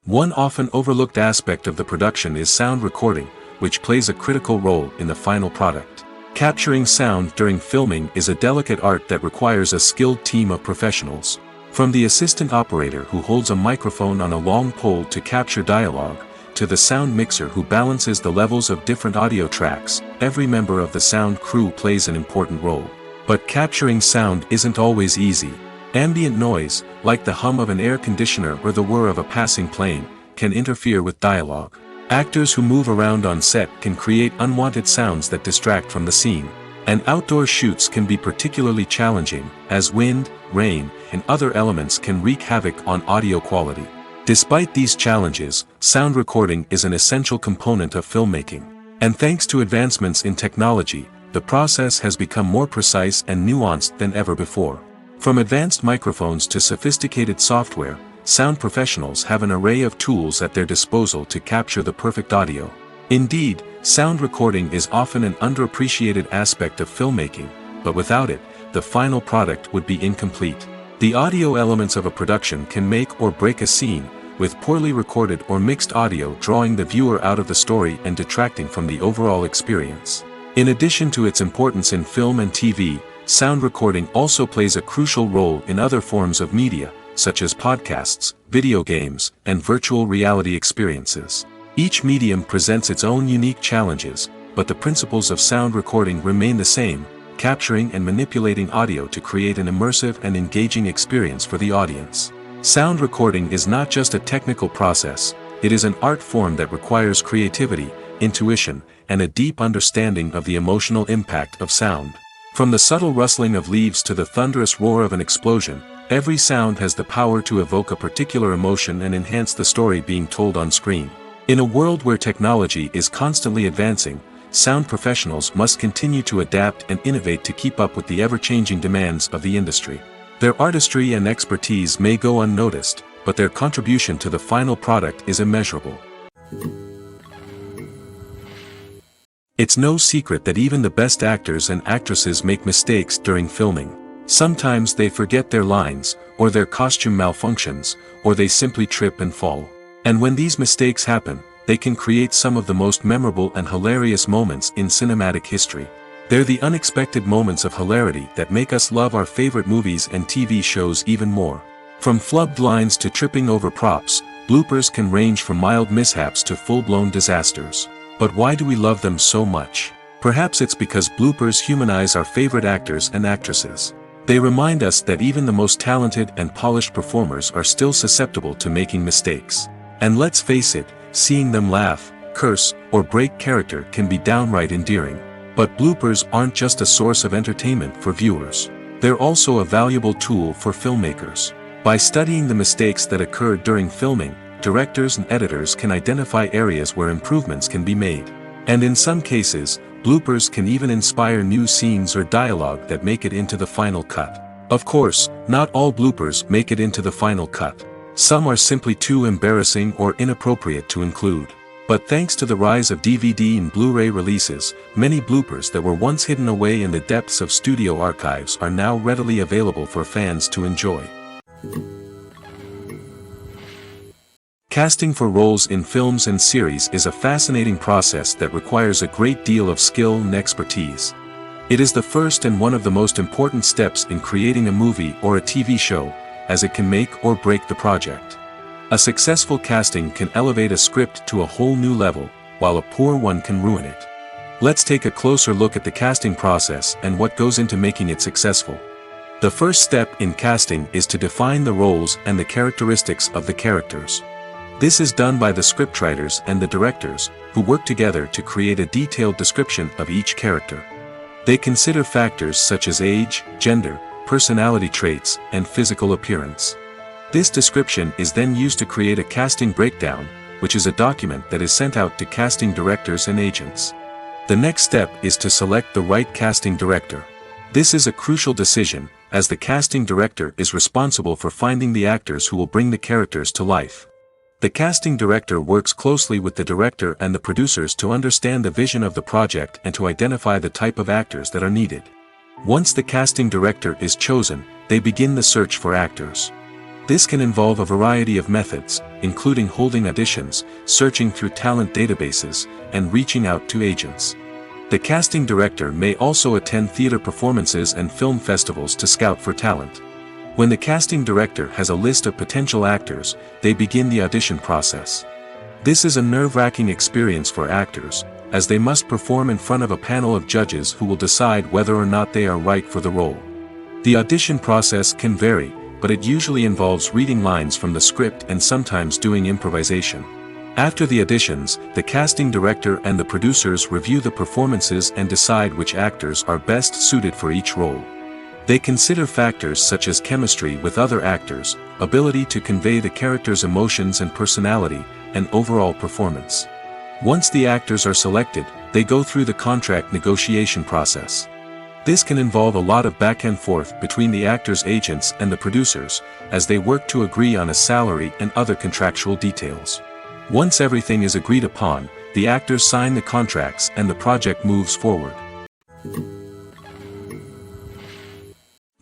One often overlooked aspect of the production is sound recording, which plays a critical role in the final product. Capturing sound during filming is a delicate art that requires a skilled team of professionals. From the assistant operator who holds a microphone on a long pole to capture dialogue, to the sound mixer who balances the levels of different audio tracks, every member of the sound crew plays an important role. But capturing sound isn't always easy. Ambient noise, like the hum of an air conditioner or the whir of a passing plane, can interfere with dialogue. Actors who move around on set can create unwanted sounds that distract from the scene. And outdoor shoots can be particularly challenging, as wind, rain, and other elements can wreak havoc on audio quality. Despite these challenges, sound recording is an essential component of filmmaking. And thanks to advancements in technology, the process has become more precise and nuanced than ever before. From advanced microphones to sophisticated software, sound professionals have an array of tools at their disposal to capture the perfect audio. Indeed, sound recording is often an underappreciated aspect of filmmaking, but without it, the final product would be incomplete. The audio elements of a production can make or break a scene, with poorly recorded or mixed audio drawing the viewer out of the story and detracting from the overall experience. In addition to its importance in film and TV, sound recording also plays a crucial role in other forms of media, such as podcasts, video games, and virtual reality experiences. Each medium presents its own unique challenges, but the principles of sound recording remain the same, capturing and manipulating audio to create an immersive and engaging experience for the audience. Sound recording is not just a technical process, it is an art form that requires creativity, intuition, and a deep understanding of the emotional impact of sound. From the subtle rustling of leaves to the thunderous roar of an explosion, every sound has the power to evoke a particular emotion and enhance the story being told on screen. In a world where technology is constantly advancing, sound professionals must continue to adapt and innovate to keep up with the ever-changing demands of the industry. Their artistry and expertise may go unnoticed, but their contribution to the final product is immeasurable. It's no secret that even the best actors and actresses make mistakes during filming. Sometimes they forget their lines, or their costume malfunctions, or they simply trip and fall. And when these mistakes happen, they can create some of the most memorable and hilarious moments in cinematic history. They're the unexpected moments of hilarity that make us love our favorite movies and TV shows even more. From flubbed lines to tripping over props, bloopers can range from mild mishaps to full-blown disasters. But why do we love them so much? Perhaps it's because bloopers humanize our favorite actors and actresses. They remind us that even the most talented and polished performers are still susceptible to making mistakes. And let's face it, seeing them laugh, curse, or break character can be downright endearing. But bloopers aren't just a source of entertainment for viewers. They're also a valuable tool for filmmakers. By studying the mistakes that occurred during filming, directors and editors can identify areas where improvements can be made. And in some cases, bloopers can even inspire new scenes or dialogue that make it into the final cut. Of course, not all bloopers make it into the final cut. Some are simply too embarrassing or inappropriate to include. But thanks to the rise of DVD and Blu-ray releases, many bloopers that were once hidden away in the depths of studio archives are now readily available for fans to enjoy. Casting for roles in films and series is a fascinating process that requires a great deal of skill and expertise. It is the first and one of the most important steps in creating a movie or a TV show, as it can make or break the project. A successful casting can elevate a script to a whole new level, while a poor one can ruin it. Let's take a closer look at the casting process and what goes into making it successful. The first step in casting is to define the roles and the characteristics of the characters. This is done by the scriptwriters and the directors, who work together to create a detailed description of each character. They consider factors such as age, gender, personality traits, and physical appearance. This description is then used to create a casting breakdown, which is a document that is sent out to casting directors and agents. The next step is to select the right casting director. This is a crucial decision, as the casting director is responsible for finding the actors who will bring the characters to life. The casting director works closely with the director and the producers to understand the vision of the project and to identify the type of actors that are needed. Once the casting director is chosen, they begin the search for actors. This can involve a variety of methods, including holding auditions, searching through talent databases, and reaching out to agents. The casting director may also attend theater performances and film festivals to scout for talent. When the casting director has a list of potential actors, they begin the audition process. This is a nerve-wracking experience for actors, as they must perform in front of a panel of judges who will decide whether or not they are right for the role. The audition process can vary, but it usually involves reading lines from the script and sometimes doing improvisation. After the auditions, the casting director and the producers review the performances and decide which actors are best suited for each role. They consider factors such as chemistry with other actors, ability to convey the character's emotions and personality, and overall performance. Once the actors are selected, they go through the contract negotiation process. This can involve a lot of back and forth between the actors' agents and the producers, as they work to agree on a salary and other contractual details. Once everything is agreed upon, the actors sign the contracts and the project moves forward.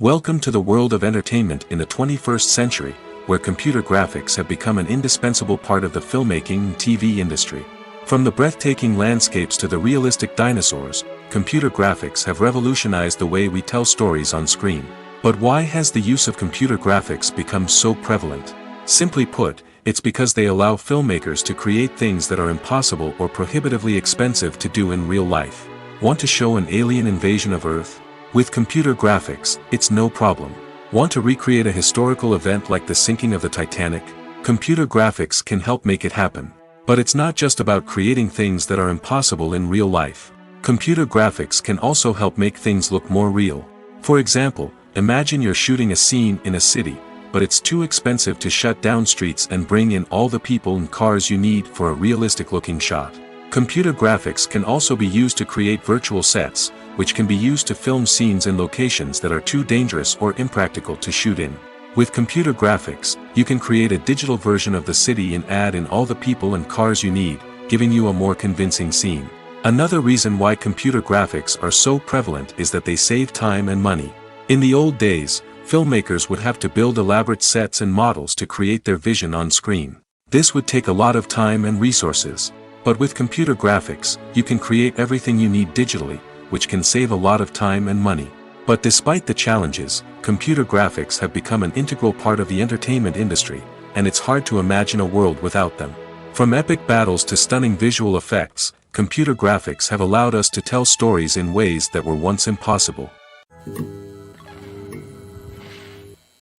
Welcome to the world of entertainment in the 21st century, where computer graphics have become an indispensable part of the filmmaking and TV industry. From the breathtaking landscapes to the realistic dinosaurs, computer graphics have revolutionized the way we tell stories on screen. But why has the use of computer graphics become so prevalent? Simply put, it's because they allow filmmakers to create things that are impossible or prohibitively expensive to do in real life. Want to show an alien invasion of Earth? With computer graphics, it's no problem. Want to recreate a historical event like the sinking of the Titanic? Computer graphics can help make it happen. But it's not just about creating things that are impossible in real life. Computer graphics can also help make things look more real. For example, imagine you're shooting a scene in a city, but it's too expensive to shut down streets and bring in all the people and cars you need for a realistic-looking shot. Computer graphics can also be used to create virtual sets, which can be used to film scenes in locations that are too dangerous or impractical to shoot in. With computer graphics, you can create a digital version of the city and add in all the people and cars you need, giving you a more convincing scene. Another reason why computer graphics are so prevalent is that they save time and money. In the old days, filmmakers would have to build elaborate sets and models to create their vision on screen. This would take a lot of time and resources. But with computer graphics, you can create everything you need digitally, which can save a lot of time and money. But despite the challenges, computer graphics have become an integral part of the entertainment industry, and it's hard to imagine a world without them. From epic battles to stunning visual effects, computer graphics have allowed us to tell stories in ways that were once impossible.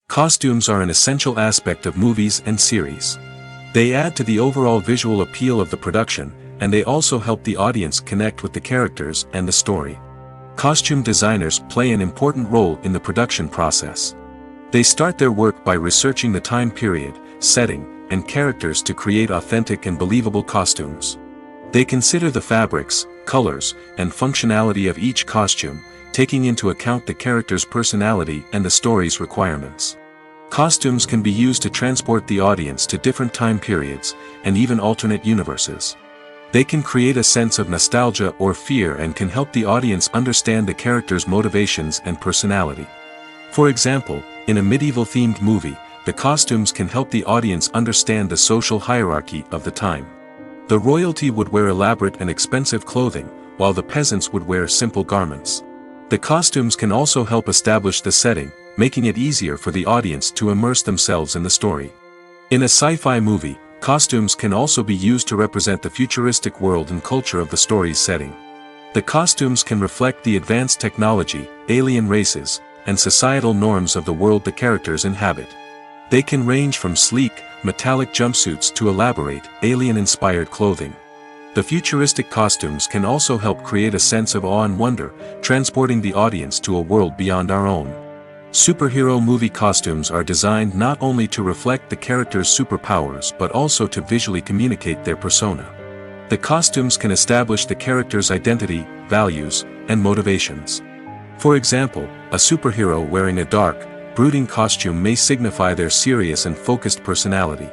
Costumes are an essential aspect of movies and series. They add to the overall visual appeal of the production, and they also help the audience connect with the characters and the story. Costume designers play an important role in the production process. They start their work by researching the time period, setting, and characters to create authentic and believable costumes. They consider the fabrics, colors, and functionality of each costume, taking into account the character's personality and the story's requirements. Costumes can be used to transport the audience to different time periods, and even alternate universes. They can create a sense of nostalgia or fear and can help the audience understand the character's motivations and personality. For example, in a medieval-themed movie, the costumes can help the audience understand the social hierarchy of the time. The royalty would wear elaborate and expensive clothing, while the peasants would wear simple garments. The costumes can also help establish the setting, making it easier for the audience to immerse themselves in the story. In a sci-fi movie, costumes can also be used to represent the futuristic world and culture of the story's setting. The costumes can reflect the advanced technology, alien races, and societal norms of the world the characters inhabit. They can range from sleek, metallic jumpsuits to elaborate, alien-inspired clothing. The futuristic costumes can also help create a sense of awe and wonder, transporting the audience to a world beyond our own. Superhero movie costumes are designed not only to reflect the character's superpowers but also to visually communicate their persona. The costumes can establish the character's identity, values, and motivations. For example, a superhero wearing a dark, brooding costume may signify their serious and focused personality.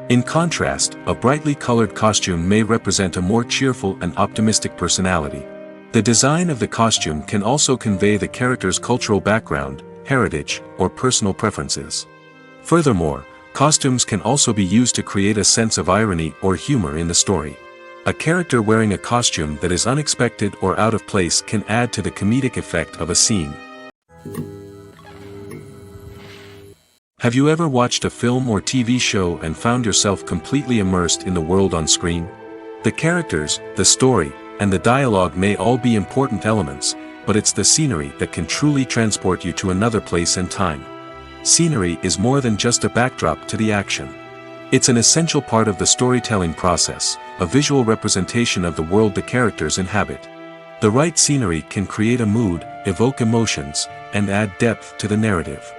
In contrast, a brightly colored costume may represent a more cheerful and optimistic personality. The design of the costume can also convey the character's cultural background, heritage, or personal preferences. Furthermore, costumes can also be used to create a sense of irony or humor in the story. A character wearing a costume that is unexpected or out of place can add to the comedic effect of a scene. Have you ever watched a film or TV show and found yourself completely immersed in the world on screen? The characters, the story, and the dialogue may all be important elements, but it's the scenery that can truly transport you to another place and time. Scenery is more than just a backdrop to the action. It's an essential part of the storytelling process, a visual representation of the world the characters inhabit. The right scenery can create a mood, evoke emotions, and add depth to the narrative.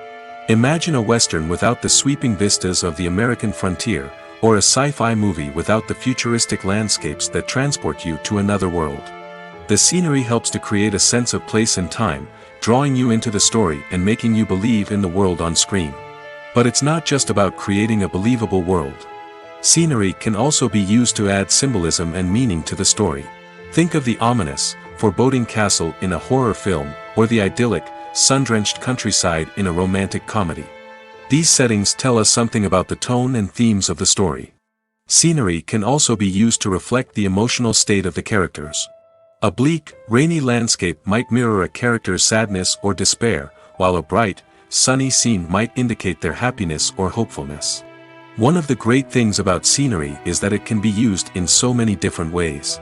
Imagine a Western without the sweeping vistas of the American frontier, or a sci-fi movie without the futuristic landscapes that transport you to another world. The scenery helps to create a sense of place and time, drawing you into the story and making you believe in the world on screen. But it's not just about creating a believable world. Scenery can also be used to add symbolism and meaning to the story. Think of the ominous, foreboding castle in a horror film, or the idyllic, sun-drenched countryside in a romantic comedy. These settings tell us something about the tone and themes of the story. Scenery can also be used to reflect the emotional state of the characters. A bleak, rainy landscape might mirror a character's sadness or despair, while a bright, sunny scene might indicate their happiness or hopefulness. One of the great things about scenery is that it can be used in so many different ways.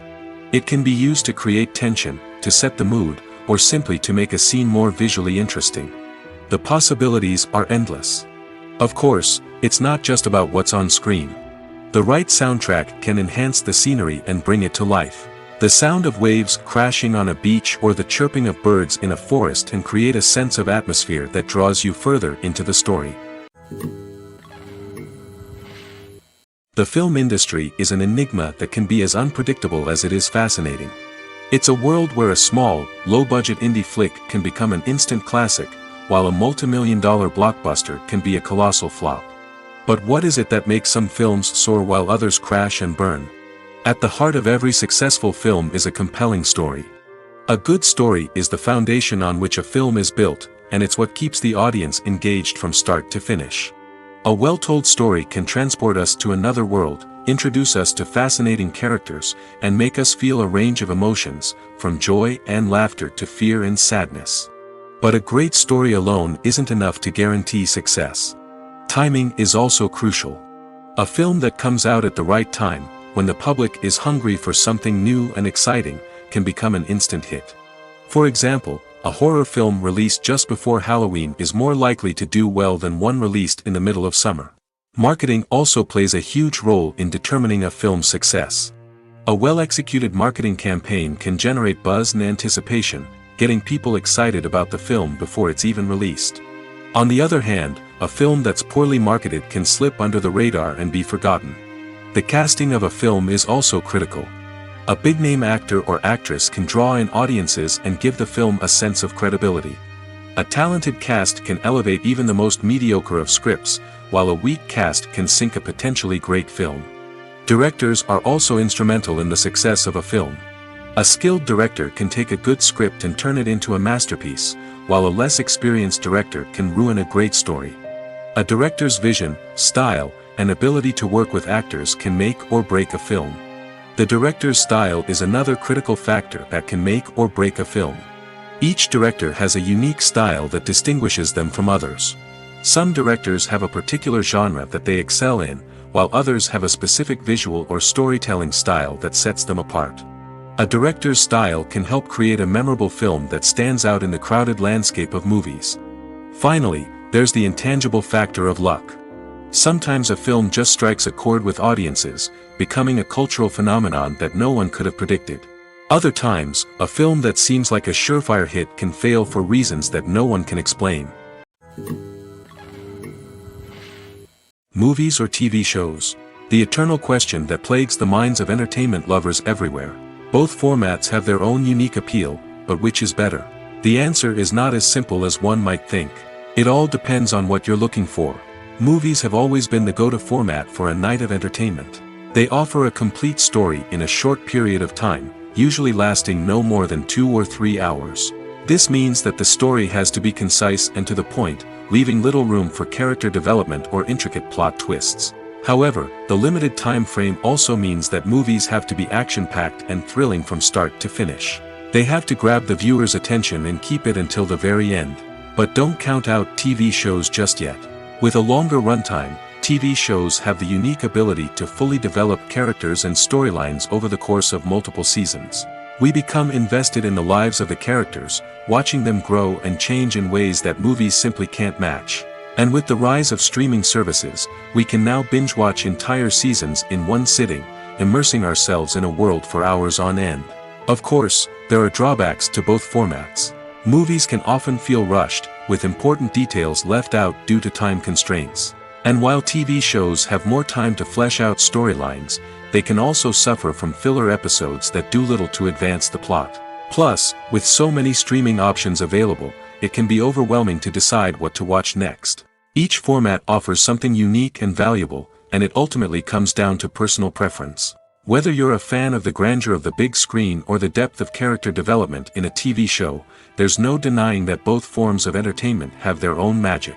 It can be used to create tension, to set the mood, or simply to make a scene more visually interesting. The possibilities are endless. Of course, it's not just about what's on screen. The right soundtrack can enhance the scenery and bring it to life. The sound of waves crashing on a beach or the chirping of birds in a forest can create a sense of atmosphere that draws you further into the story. The film industry is an enigma that can be as unpredictable as it is fascinating. It's a world where a small, low-budget indie flick can become an instant classic, while a multi-million-dollar blockbuster can be a colossal flop. But what is it that makes some films soar while others crash and burn? At the heart of every successful film is a compelling story. A good story is the foundation on which a film is built, and it's what keeps the audience engaged from start to finish. A well-told story can transport us to another world, introduce us to fascinating characters, and make us feel a range of emotions, from joy and laughter to fear and sadness. But a great story alone isn't enough to guarantee success. Timing is also crucial. A film that comes out at the right time, when the public is hungry for something new and exciting, can become an instant hit. For example, a horror film released just before Halloween is more likely to do well than one released in the middle of summer. Marketing also plays a huge role in determining a film's success. A well-executed marketing campaign can generate buzz and anticipation, getting people excited about the film before it's even released. On the other hand, a film that's poorly marketed can slip under the radar and be forgotten. The casting of a film is also critical. A big-name actor or actress can draw in audiences and give the film a sense of credibility. A talented cast can elevate even the most mediocre of scripts, while a weak cast can sink a potentially great film. Directors are also instrumental in the success of a film. A skilled director can take a good script and turn it into a masterpiece, while a less experienced director can ruin a great story. A director's vision, style, and ability to work with actors can make or break a film. The director's style is another critical factor that can make or break a film. Each director has a unique style that distinguishes them from others. Some directors have a particular genre that they excel in, while others have a specific visual or storytelling style that sets them apart. A director's style can help create a memorable film that stands out in the crowded landscape of movies. Finally, there's the intangible factor of luck. Sometimes a film just strikes a chord with audiences, becoming a cultural phenomenon that no one could have predicted. Other times, a film that seems like a surefire hit can fail for reasons that no one can explain. Movies or TV shows? The eternal question that plagues the minds of entertainment lovers everywhere. Both formats have their own unique appeal, but which is better? The answer is not as simple as one might think. It all depends on what you're looking for. Movies have always been the go-to format for a night of entertainment. They offer a complete story in a short period of time, usually lasting no more than 2 or 3 hours. This means that the story has to be concise and to the point, leaving little room for character development or intricate plot twists. However, the limited time frame also means that movies have to be action-packed and thrilling from start to finish. They have to grab the viewer's attention and keep it until the very end. But don't count out TV shows just yet. With a longer runtime, TV shows have the unique ability to fully develop characters and storylines over the course of multiple seasons. We become invested in the lives of the characters, watching them grow and change in ways that movies simply can't match. And with the rise of streaming services, we can now binge-watch entire seasons in one sitting, immersing ourselves in a world for hours on end. Of course, there are drawbacks to both formats. Movies can often feel rushed, with important details left out due to time constraints. And while TV shows have more time to flesh out storylines, they can also suffer from filler episodes that do little to advance the plot. Plus, with so many streaming options available, it can be overwhelming to decide what to watch next. Each format offers something unique and valuable, and it ultimately comes down to personal preference. Whether you're a fan of the grandeur of the big screen or the depth of character development in a TV show, there's no denying that both forms of entertainment have their own magic.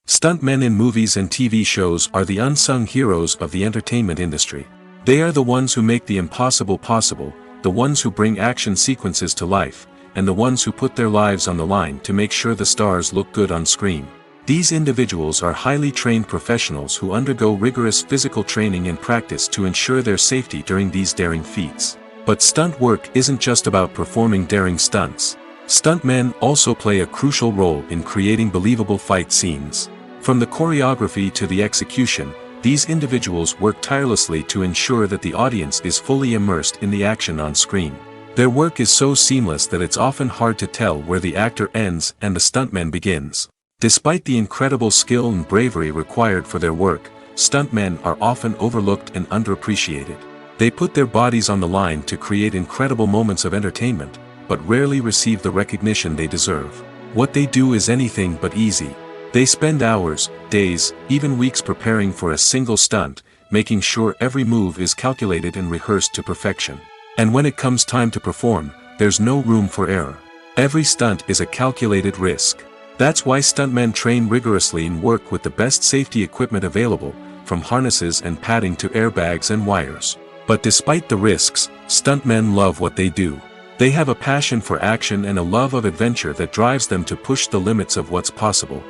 Stuntmen in movies and TV shows are the unsung heroes of the entertainment industry. They are the ones who make the impossible possible, the ones who bring action sequences to life, and the ones who put their lives on the line to make sure the stars look good on screen. These individuals are highly trained professionals who undergo rigorous physical training and practice to ensure their safety during these daring feats. But stunt work isn't just about performing daring stunts. Stuntmen also play a crucial role in creating believable fight scenes. From the choreography to the execution, these individuals work tirelessly to ensure that the audience is fully immersed in the action on screen. Their work is so seamless that it's often hard to tell where the actor ends and the stuntman begins. Despite the incredible skill and bravery required for their work, stuntmen are often overlooked and underappreciated. They put their bodies on the line to create incredible moments of entertainment, but rarely receive the recognition they deserve. What they do is anything but easy. They spend hours, days, even weeks preparing for a single stunt, making sure every move is calculated and rehearsed to perfection. And when it comes time to perform, there's no room for error. Every stunt is a calculated risk. That's why stuntmen train rigorously and work with the best safety equipment available, from harnesses and padding to airbags and wires. But despite the risks, stuntmen love what they do. They have a passion for action and a love of adventure that drives them to push the limits of what's possible.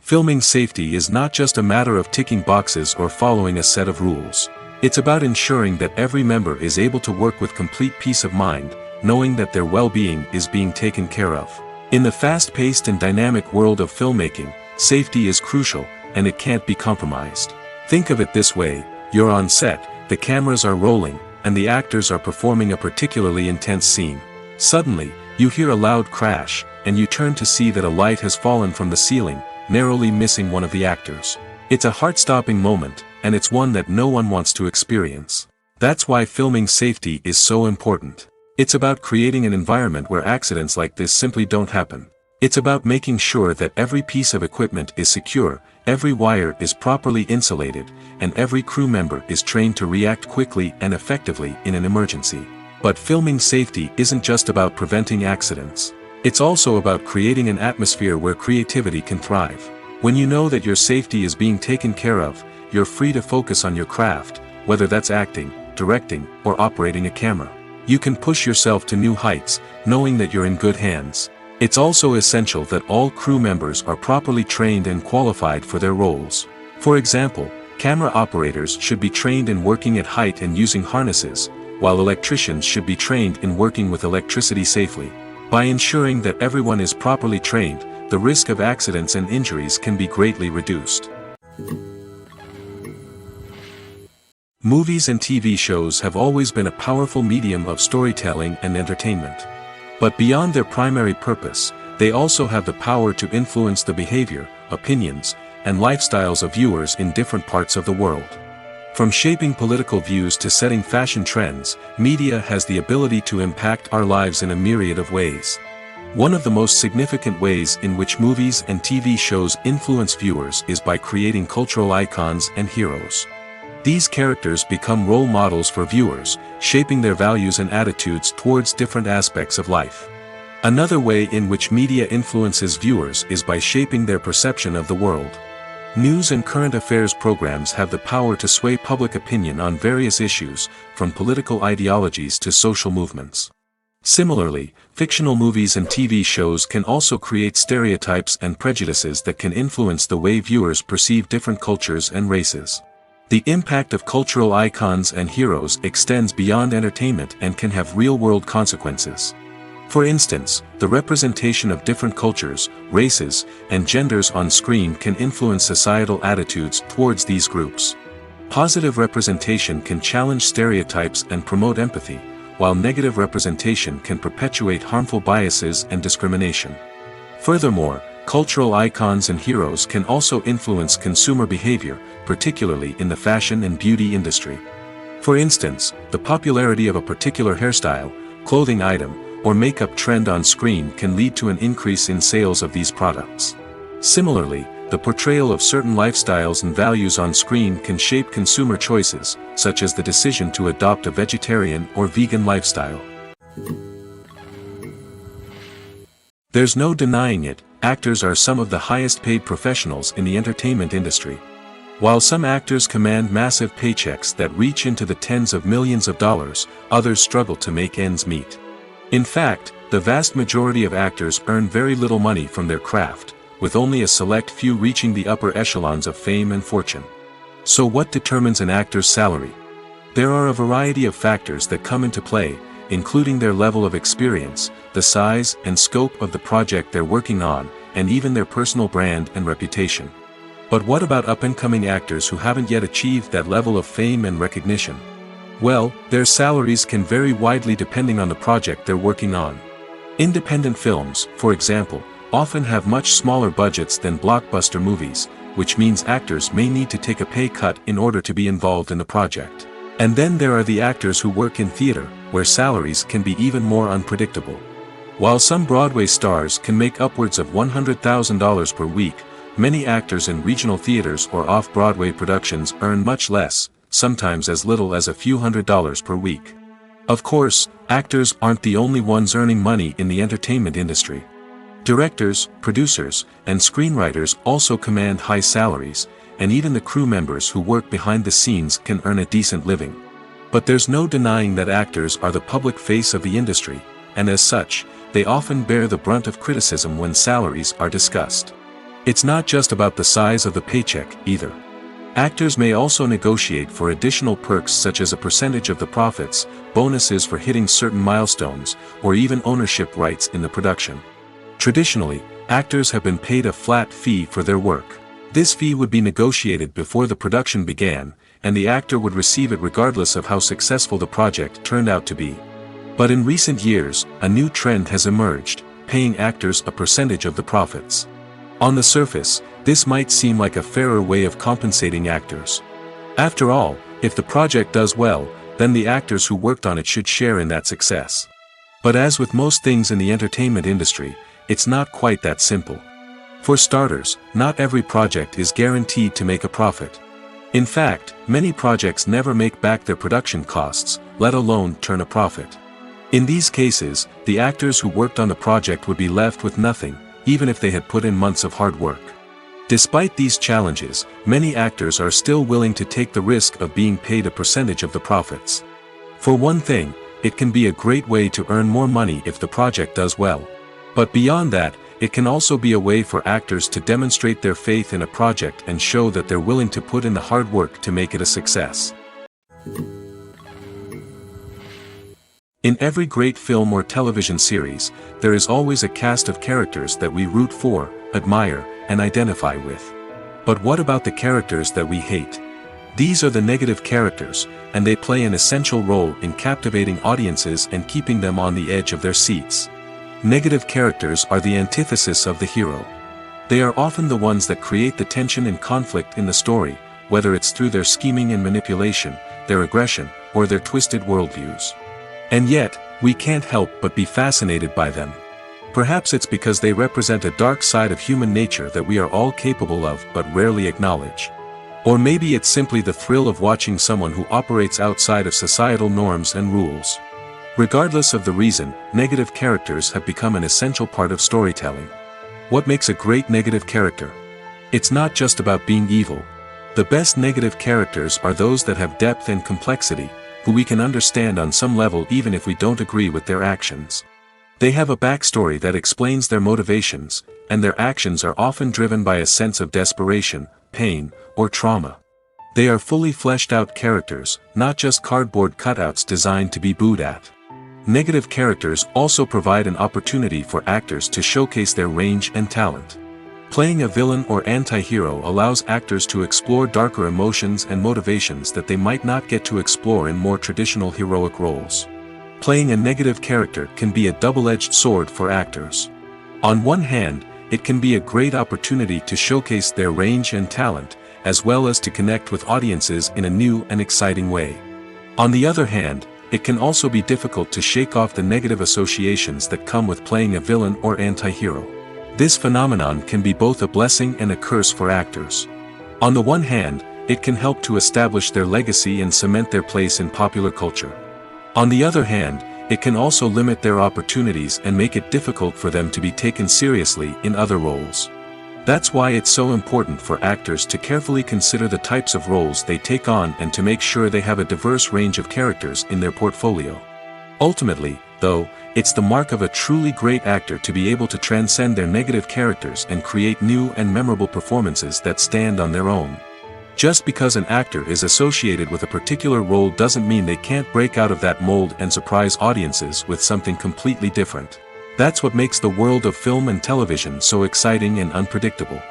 Filming safety is not just a matter of ticking boxes or following a set of rules. It's about ensuring that every member is able to work with complete peace of mind, knowing that their well-being is being taken care of. In the fast-paced and dynamic world of filmmaking, safety is crucial, and it can't be compromised. Think of it this way: you're on set, the cameras are rolling, and the actors are performing a particularly intense scene. Suddenly, you hear a loud crash, and you turn to see that a light has fallen from the ceiling, narrowly missing one of the actors. It's a heart-stopping moment, and it's one that no one wants to experience. That's why filming safety is so important. It's about creating an environment where accidents like this simply don't happen. It's about making sure that every piece of equipment is secure, every wire is properly insulated, and every crew member is trained to react quickly and effectively in an emergency. But filming safety isn't just about preventing accidents. It's also about creating an atmosphere where creativity can thrive. When you know that your safety is being taken care of, you're free to focus on your craft, whether that's acting, directing, or operating a camera. You can push yourself to new heights, knowing that you're in good hands. It's also essential that all crew members are properly trained and qualified for their roles. For example, camera operators should be trained in working at height and using harnesses, while electricians should be trained in working with electricity safely. By ensuring that everyone is properly trained, the risk of accidents and injuries can be greatly reduced. Movies and TV shows have always been a powerful medium of storytelling and entertainment. But beyond their primary purpose, they also have the power to influence the behavior, opinions, and lifestyles of viewers in different parts of the world. From shaping political views to setting fashion trends, media has the ability to impact our lives in a myriad of ways. One of the most significant ways in which movies and TV shows influence viewers is by creating cultural icons and heroes. These characters become role models for viewers, shaping their values and attitudes towards different aspects of life. Another way in which media influences viewers is by shaping their perception of the world. News and current affairs programs have the power to sway public opinion on various issues, from political ideologies to social movements. Similarly, fictional movies and TV shows can also create stereotypes and prejudices that can influence the way viewers perceive different cultures and races. The impact of cultural icons and heroes extends beyond entertainment and can have real-world consequences. For instance, the representation of different cultures, races, and genders on screen can influence societal attitudes towards these groups. Positive representation can challenge stereotypes and promote empathy, while negative representation can perpetuate harmful biases and discrimination. Furthermore, cultural icons and heroes can also influence consumer behavior, particularly in the fashion and beauty industry. For instance, the popularity of a particular hairstyle, clothing item, or makeup trend on screen can lead to an increase in sales of these products. Similarly, the portrayal of certain lifestyles and values on screen can shape consumer choices, such as the decision to adopt a vegetarian or vegan lifestyle. There's no denying it, actors are some of the highest paid professionals in the entertainment industry. While some actors command massive paychecks that reach into the tens of millions of dollars, others struggle to make ends meet. In fact, the vast majority of actors earn very little money from their craft, with only a select few reaching the upper echelons of fame and fortune. So what determines an actor's salary? There are a variety of factors that come into play, including their level of experience, the size and scope of the project they're working on, and even their personal brand and reputation. But what about up-and-coming actors who haven't yet achieved that level of fame and recognition? Well, their salaries can vary widely depending on the project they're working on. Independent films, for example, often have much smaller budgets than blockbuster movies, which means actors may need to take a pay cut in order to be involved in the project. And then there are the actors who work in theater, where salaries can be even more unpredictable. While some Broadway stars can make upwards of $100,000 per week, many actors in regional theaters or off-Broadway productions earn much less, sometimes as little as a few $100s per week. Of course, actors aren't the only ones earning money in the entertainment industry. Directors, producers, and screenwriters also command high salaries, and even the crew members who work behind the scenes can earn a decent living. But there's no denying that actors are the public face of the industry, and as such, they often bear the brunt of criticism when salaries are discussed. It's not just about the size of the paycheck, either. Actors may also negotiate for additional perks such as a percentage of the profits, bonuses for hitting certain milestones, or even ownership rights in the production. Traditionally, actors have been paid a flat fee for their work. This fee would be negotiated before the production began, and the actor would receive it regardless of how successful the project turned out to be. But in recent years, a new trend has emerged, paying actors a percentage of the profits. On the surface, this might seem like a fairer way of compensating actors. After all, if the project does well, then the actors who worked on it should share in that success. But as with most things in the entertainment industry, it's not quite that simple. For starters, not every project is guaranteed to make a profit. In fact, many projects never make back their production costs, let alone turn a profit. In these cases, the actors who worked on the project would be left with nothing, even if they had put in months of hard work. Despite these challenges, many actors are still willing to take the risk of being paid a percentage of the profits. For one thing, it can be a great way to earn more money if the project does well. But beyond that, it can also be a way for actors to demonstrate their faith in a project and show that they're willing to put in the hard work to make it a success. In every great film or television series, there is always a cast of characters that we root for, admire, and identify with. But what about the characters that we hate? These are the negative characters, and they play an essential role in captivating audiences and keeping them on the edge of their seats. Negative characters are the antithesis of the hero. They are often the ones that create the tension and conflict in the story, whether it's through their scheming and manipulation, their aggression, or their twisted worldviews. And yet, we can't help but be fascinated by them. Perhaps it's because they represent a dark side of human nature that we are all capable of but rarely acknowledge. Or maybe it's simply the thrill of watching someone who operates outside of societal norms and rules. Regardless of the reason, negative characters have become an essential part of storytelling. What makes a great negative character? It's not just about being evil. The best negative characters are those that have depth and complexity, who we can understand on some level even if we don't agree with their actions. They have a backstory that explains their motivations, and their actions are often driven by a sense of desperation, pain, or trauma. They are fully fleshed out characters, not just cardboard cutouts designed to be booed at. Negative characters also provide an opportunity for actors to showcase their range and talent. Playing a villain or anti-hero allows actors to explore darker emotions and motivations that they might not get to explore in more traditional heroic roles. Playing a negative character can be a double-edged sword for actors. On one hand, it can be a great opportunity to showcase their range and talent, as well as to connect with audiences in a new and exciting way. On the other hand, it can also be difficult to shake off the negative associations that come with playing a villain or anti-hero. This phenomenon can be both a blessing and a curse for actors. On the one hand, it can help to establish their legacy and cement their place in popular culture. On the other hand, it can also limit their opportunities and make it difficult for them to be taken seriously in other roles. That's why it's so important for actors to carefully consider the types of roles they take on and to make sure they have a diverse range of characters in their portfolio. Ultimately, though, it's the mark of a truly great actor to be able to transcend their negative characters and create new and memorable performances that stand on their own. Just because an actor is associated with a particular role doesn't mean they can't break out of that mold and surprise audiences with something completely different. That's what makes the world of film and television so exciting and unpredictable.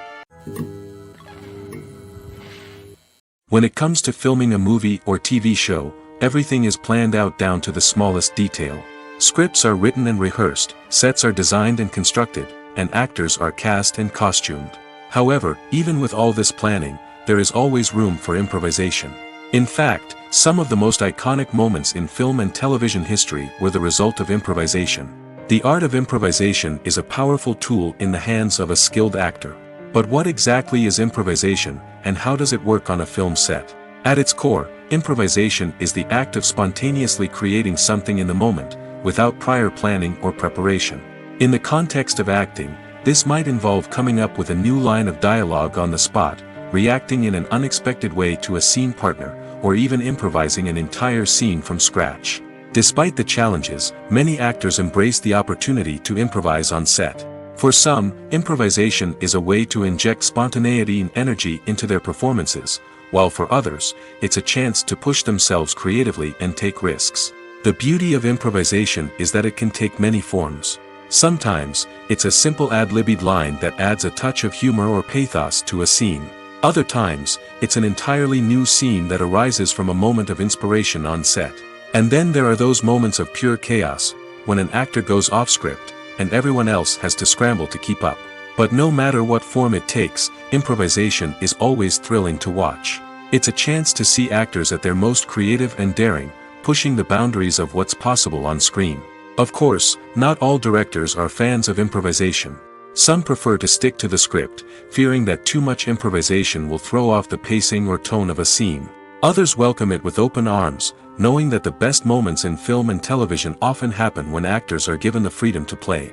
When it comes to filming a movie or TV show, everything is planned out down to the smallest detail. Scripts are written and rehearsed, sets are designed and constructed, and actors are cast and costumed. However, even with all this planning, there is always room for improvisation. In fact, some of the most iconic moments in film and television history were the result of improvisation. The art of improvisation is a powerful tool in the hands of a skilled actor. But what exactly is improvisation, and how does it work on a film set? At its core, improvisation is the act of spontaneously creating something in the moment, without prior planning or preparation. In the context of acting, this might involve coming up with a new line of dialogue on the spot, reacting in an unexpected way to a scene partner, or even improvising an entire scene from scratch. Despite the challenges, many actors embrace the opportunity to improvise on set. For some, improvisation is a way to inject spontaneity and energy into their performances, while for others, it's a chance to push themselves creatively and take risks. The beauty of improvisation is that it can take many forms. Sometimes, it's a simple ad-libbed line that adds a touch of humor or pathos to a scene. Other times, it's an entirely new scene that arises from a moment of inspiration on set. And then there are those moments of pure chaos, when an actor goes off script, and everyone else has to scramble to keep up. But no matter what form it takes, improvisation is always thrilling to watch. It's a chance to see actors at their most creative and daring, pushing the boundaries of what's possible on screen. Of course, not all directors are fans of improvisation. Some prefer to stick to the script, fearing that too much improvisation will throw off the pacing or tone of a scene. Others welcome it with open arms, knowing that the best moments in film and television often happen when actors are given the freedom to play.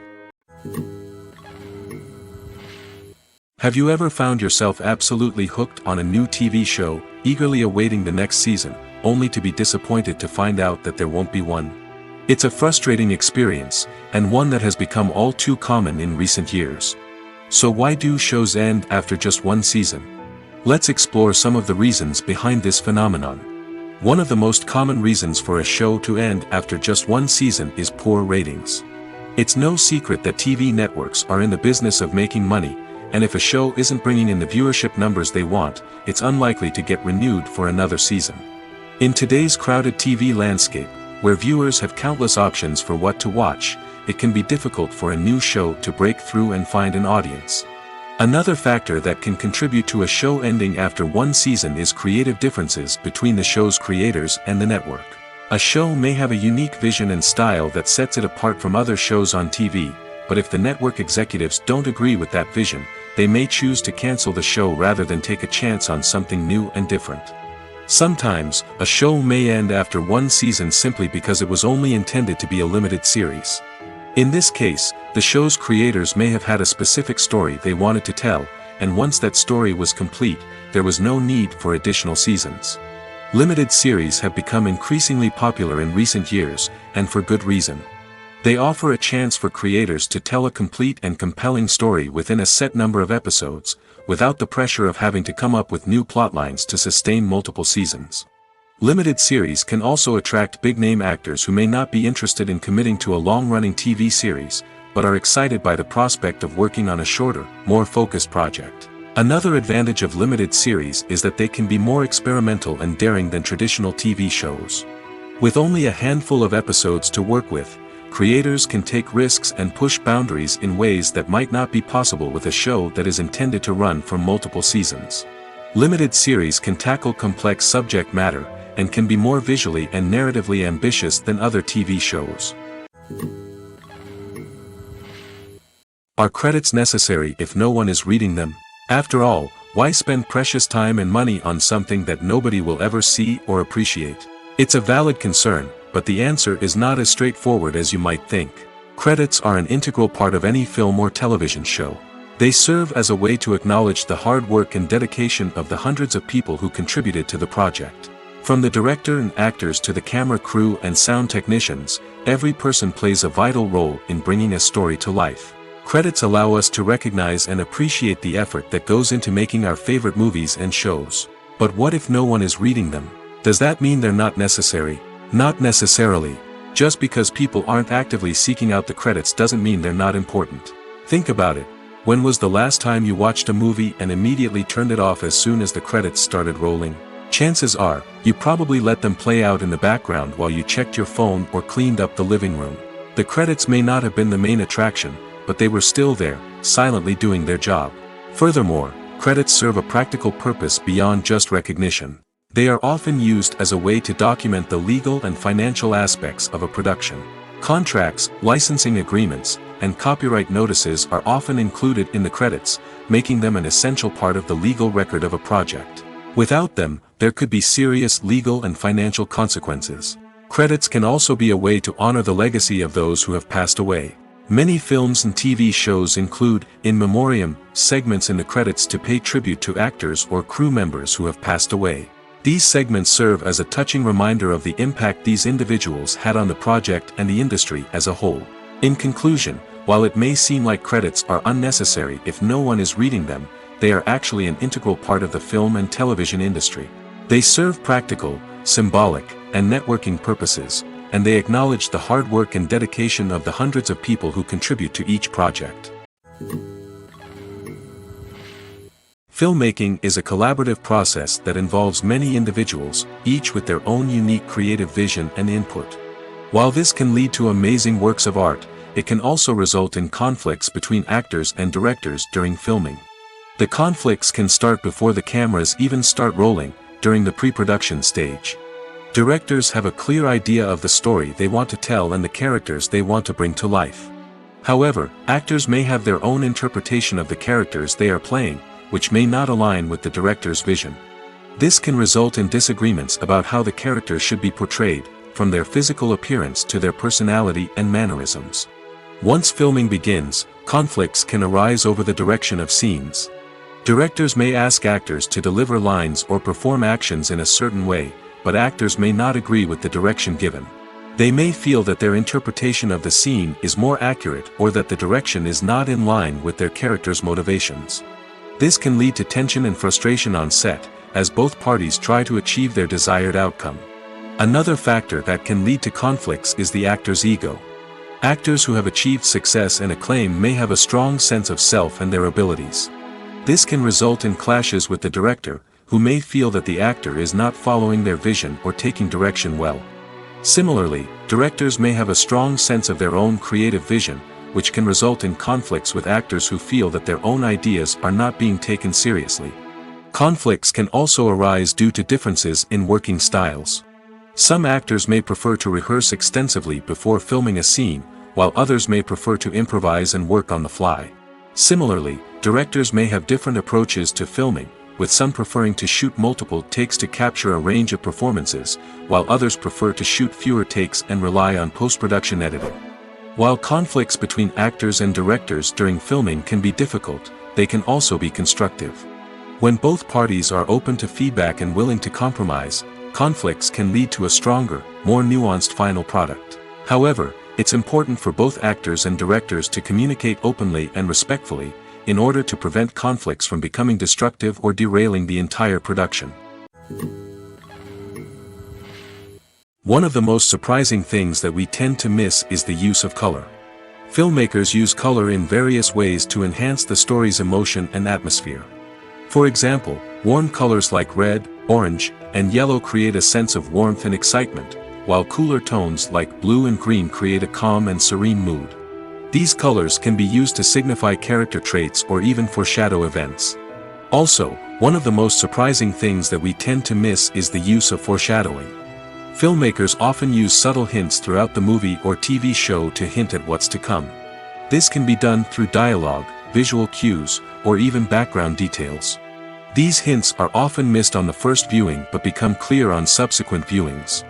Have you ever found yourself absolutely hooked on a new TV show, eagerly awaiting the next season, only to be disappointed to find out that there won't be one? It's a frustrating experience, and one that has become all too common in recent years. So why do shows end after just one season? Let's explore some of the reasons behind this phenomenon. One of the most common reasons for a show to end after just one season is poor ratings. It's no secret that TV networks are in the business of making money, and if a show isn't bringing in the viewership numbers they want, it's unlikely to get renewed for another season. In today's crowded TV landscape, where viewers have countless options for what to watch, it can be difficult for a new show to break through and find an audience. Another factor that can contribute to a show ending after one season is creative differences between the show's creators and the network. A show may have a unique vision and style that sets it apart from other shows on TV, but if the network executives don't agree with that vision, they may choose to cancel the show rather than take a chance on something new and different. Sometimes, a show may end after one season simply because it was only intended to be a limited series. In this case, the show's creators may have had a specific story they wanted to tell, and once that story was complete, there was no need for additional seasons. Limited series have become increasingly popular in recent years, and for good reason. They offer a chance for creators to tell a complete and compelling story within a set number of episodes, without the pressure of having to come up with new plotlines to sustain multiple seasons. Limited series can also attract big-name actors who may not be interested in committing to a long-running TV series, but are excited by the prospect of working on a shorter, more focused project. Another advantage of limited series is that they can be more experimental and daring than traditional TV shows. With only a handful of episodes to work with, creators can take risks and push boundaries in ways that might not be possible with a show that is intended to run for multiple seasons. Limited series can tackle complex subject matter, and can be more visually and narratively ambitious than other TV shows. Are credits necessary if no one is reading them? After all, why spend precious time and money on something that nobody will ever see or appreciate? It's a valid concern, but the answer is not as straightforward as you might think. Credits are an integral part of any film or television show. They serve as a way to acknowledge the hard work and dedication of the hundreds of people who contributed to the project. From the director and actors to the camera crew and sound technicians, every person plays a vital role in bringing a story to life. Credits allow us to recognize and appreciate the effort that goes into making our favorite movies and shows. But what if no one is reading them? Does that mean they're not necessary? Not necessarily. Just because people aren't actively seeking out the credits doesn't mean they're not important. Think about it. When was the last time you watched a movie and immediately turned it off as soon as the credits started rolling? Chances are, you probably let them play out in the background while you checked your phone or cleaned up the living room. The credits may not have been the main attraction, but they were still there, silently doing their job. Furthermore, credits serve a practical purpose beyond just recognition. They are often used as a way to document the legal and financial aspects of a production. Contracts, licensing agreements, and copyright notices are often included in the credits, making them an essential part of the legal record of a project. Without them, there could be serious legal and financial consequences. Credits can also be a way to honor the legacy of those who have passed away. Many films and TV shows include, in memoriam, segments in the credits to pay tribute to actors or crew members who have passed away. These segments serve as a touching reminder of the impact these individuals had on the project and the industry as a whole. In conclusion, While it may seem like credits are unnecessary if no one is reading them, they are actually an integral part of the film and television industry. They serve practical, symbolic, and networking purposes, and they acknowledge the hard work and dedication of the hundreds of people who contribute to each project. Filmmaking is a collaborative process that involves many individuals, each with their own unique creative vision and input. While this can lead to amazing works of art, it can also result in conflicts between actors and directors during filming. The conflicts can start before the cameras even start rolling, during the pre-production stage. Directors have a clear idea of the story they want to tell and the characters they want to bring to life. However, actors may have their own interpretation of the characters they are playing, which may not align with the director's vision. This can result in disagreements about how the characters should be portrayed, from their physical appearance to their personality and mannerisms. Once filming begins, conflicts can arise over the direction of scenes. Directors may ask actors to deliver lines or perform actions in a certain way, but actors may not agree with the direction given. They may feel that their interpretation of the scene is more accurate or that the direction is not in line with their character's motivations. This can lead to tension and frustration on set, as both parties try to achieve their desired outcome. Another factor that can lead to conflicts is the actor's ego. Actors who have achieved success and acclaim may have a strong sense of self and their abilities. This can result in clashes with the director, who may feel that the actor is not following their vision or taking direction well. Similarly, directors may have a strong sense of their own creative vision, which can result in conflicts with actors who feel that their own ideas are not being taken seriously. Conflicts can also arise due to differences in working styles. Some actors may prefer to rehearse extensively before filming a scene, while others may prefer to improvise and work on the fly. Similarly, directors may have different approaches to filming, with some preferring to shoot multiple takes to capture a range of performances, while others prefer to shoot fewer takes and rely on post-production editing. While conflicts between actors and directors during filming can be difficult, they can also be constructive. When both parties are open to feedback and willing to compromise, conflicts can lead to a stronger, more nuanced final product. However, it's important for both actors and directors to communicate openly and respectfully, in order to prevent conflicts from becoming destructive or derailing the entire production. One of the most surprising things that we tend to miss is the use of color. Filmmakers use color in various ways to enhance the story's emotion and atmosphere. For example, warm colors like red, orange, and yellow create a sense of warmth and excitement, while cooler tones like blue and green create a calm and serene mood. These colors can be used to signify character traits or even foreshadow events. Also, one of the most surprising things that we tend to miss is the use of foreshadowing. Filmmakers often use subtle hints throughout the movie or TV show to hint at what's to come. This can be done through dialogue, visual cues, or even background details. These hints are often missed on the first viewing but become clear on subsequent viewings.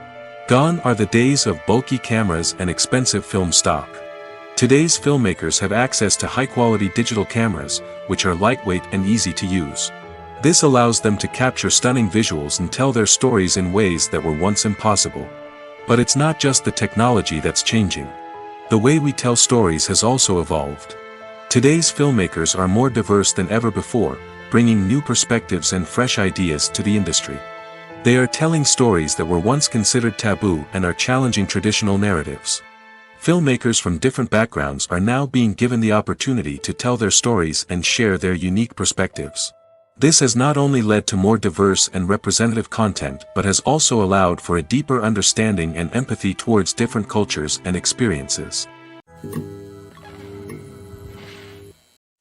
Gone are the days of bulky cameras and expensive film stock. Today's filmmakers have access to high-quality digital cameras, which are lightweight and easy to use. This allows them to capture stunning visuals and tell their stories in ways that were once impossible. But it's not just the technology that's changing. The way we tell stories has also evolved. Today's filmmakers are more diverse than ever before, bringing new perspectives and fresh ideas to the industry. They are telling stories that were once considered taboo and are challenging traditional narratives. Filmmakers from different backgrounds are now being given the opportunity to tell their stories and share their unique perspectives. This has not only led to more diverse and representative content but has also allowed for a deeper understanding and empathy towards different cultures and experiences.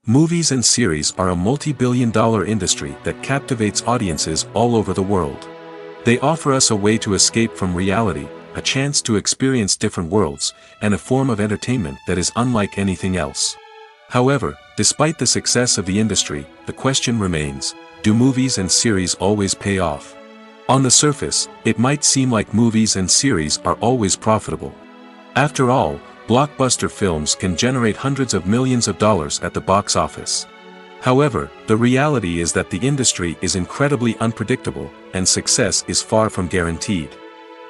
Movies and series are a multi-billion-dollar industry that captivates audiences all over the world. They offer us a way to escape from reality, a chance to experience different worlds, and a form of entertainment that is unlike anything else. However, despite the success of the industry, the question remains, do movies and series always pay off? On the surface, it might seem like movies and series are always profitable. After all, blockbuster films can generate hundreds of millions of dollars at the box office. However, the reality is that the industry is incredibly unpredictable, and success is far from guaranteed.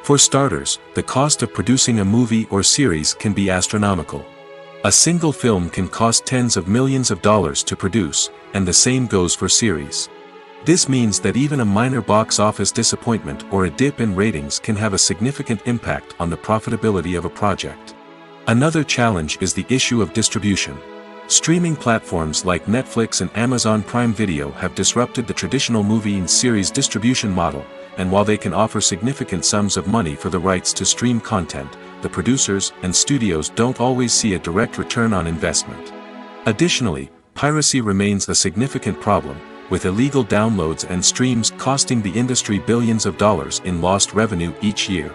For starters, the cost of producing a movie or series can be astronomical. A single film can cost tens of millions of dollars to produce, and the same goes for series. This means that even a minor box office disappointment or a dip in ratings can have a significant impact on the profitability of a project. Another challenge is the issue of distribution. Streaming platforms like Netflix and Amazon Prime Video have disrupted the traditional movie and series distribution model, and while they can offer significant sums of money for the rights to stream content, the producers and studios don't always see a direct return on investment. Additionally, piracy remains a significant problem, with illegal downloads and streams costing the industry billions of dollars in lost revenue each year.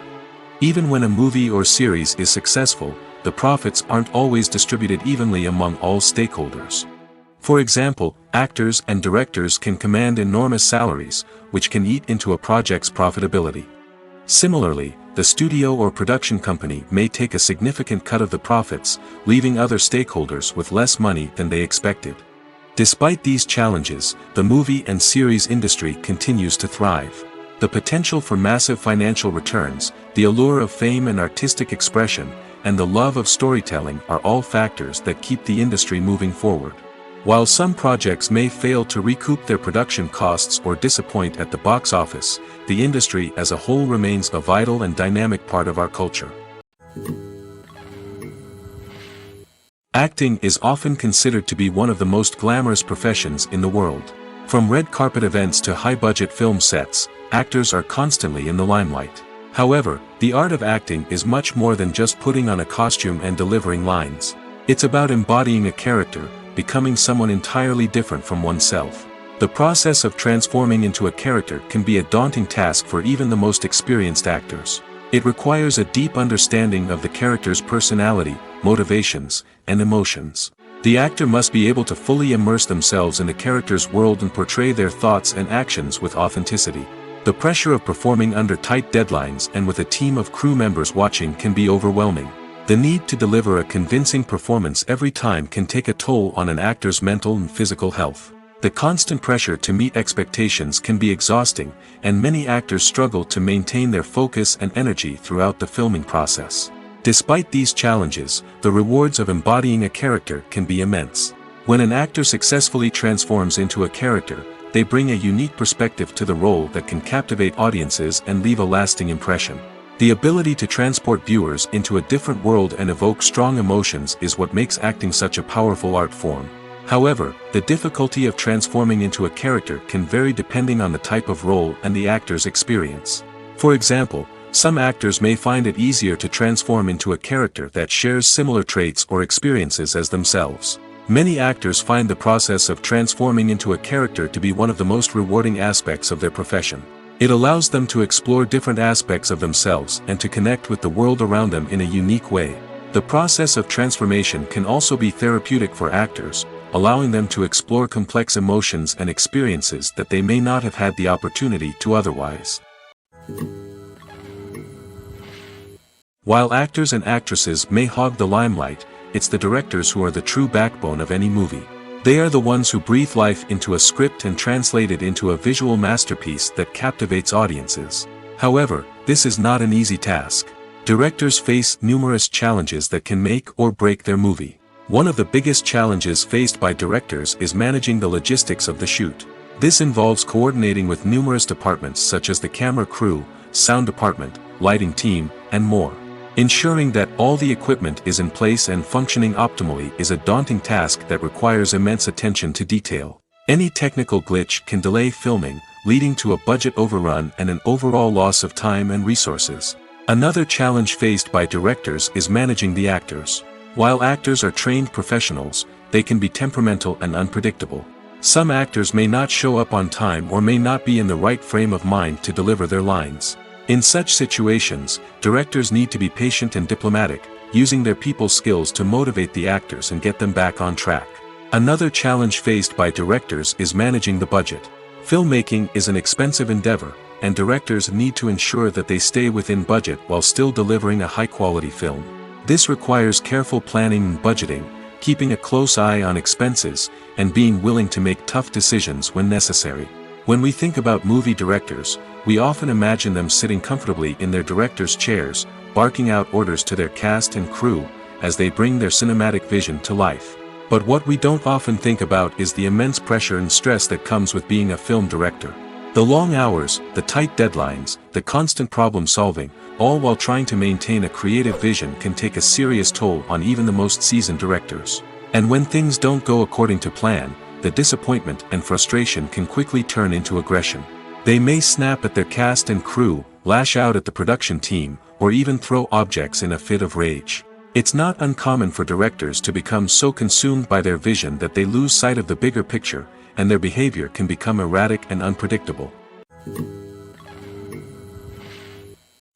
Even when a movie or series is successful, the profits aren't always distributed evenly among all stakeholders. For example, actors and directors can command enormous salaries, which can eat into a project's profitability. Similarly, the studio or production company may take a significant cut of the profits, leaving other stakeholders with less money than they expected. Despite these challenges, the movie and series industry continues to thrive. The potential for massive financial returns, the allure of fame and artistic expression, and the love of storytelling are all factors that keep the industry moving forward. While some projects may fail to recoup their production costs or disappoint at the box office, the industry as a whole remains a vital and dynamic part of our culture. Acting is often considered to be one of the most glamorous professions in the world. From red carpet events to high-budget film sets, actors are constantly in the limelight. However, the art of acting is much more than just putting on a costume and delivering lines. It's about embodying a character, becoming someone entirely different from oneself. The process of transforming into a character can be a daunting task for even the most experienced actors. It requires a deep understanding of the character's personality, motivations, and emotions. The actor must be able to fully immerse themselves in the character's world and portray their thoughts and actions with authenticity. The pressure of performing under tight deadlines and with a team of crew members watching can be overwhelming. The need to deliver a convincing performance every time can take a toll on an actor's mental and physical health. The constant pressure to meet expectations can be exhausting, and many actors struggle to maintain their focus and energy throughout the filming process. Despite these challenges, the rewards of embodying a character can be immense. When an actor successfully transforms into a character, they bring a unique perspective to the role that can captivate audiences and leave a lasting impression. The ability to transport viewers into a different world and evoke strong emotions is what makes acting such a powerful art form. However, the difficulty of transforming into a character can vary depending on the type of role and the actor's experience. For example, some actors may find it easier to transform into a character that shares similar traits or experiences as themselves. Many actors find the process of transforming into a character to be one of the most rewarding aspects of their profession. It allows them to explore different aspects of themselves and to connect with the world around them in a unique way. The process of transformation can also be therapeutic for actors, allowing them to explore complex emotions and experiences that they may not have had the opportunity to otherwise. While actors and actresses may hog the limelight, it's the directors who are the true backbone of any movie. They are the ones who breathe life into a script and translate it into a visual masterpiece that captivates audiences. However, this is not an easy task. Directors face numerous challenges that can make or break their movie. One of the biggest challenges faced by directors is managing the logistics of the shoot. This involves coordinating with numerous departments such as the camera crew, sound department, lighting team, and more. Ensuring that all the equipment is in place and functioning optimally is a daunting task that requires immense attention to detail. Any technical glitch can delay filming, leading to a budget overrun and an overall loss of time and resources. Another challenge faced by directors is managing the actors. While actors are trained professionals, they can be temperamental and unpredictable. Some actors may not show up on time or may not be in the right frame of mind to deliver their lines. In such situations, directors need to be patient and diplomatic, using their people skills to motivate the actors and get them back on track. Another challenge faced by directors is managing the budget. Filmmaking is an expensive endeavor, and directors need to ensure that they stay within budget while still delivering a high-quality film. This requires careful planning and budgeting, keeping a close eye on expenses, and being willing to make tough decisions when necessary. When we think about movie directors, we often imagine them sitting comfortably in their director's chairs, barking out orders to their cast and crew, as they bring their cinematic vision to life. But what we don't often think about is the immense pressure and stress that comes with being a film director. The long hours, the tight deadlines, the constant problem solving, all while trying to maintain a creative vision can take a serious toll on even the most seasoned directors. And when things don't go according to plan, the disappointment and frustration can quickly turn into aggression. They may snap at their cast and crew, lash out at the production team, or even throw objects in a fit of rage. It's not uncommon for directors to become so consumed by their vision that they lose sight of the bigger picture, and their behavior can become erratic and unpredictable.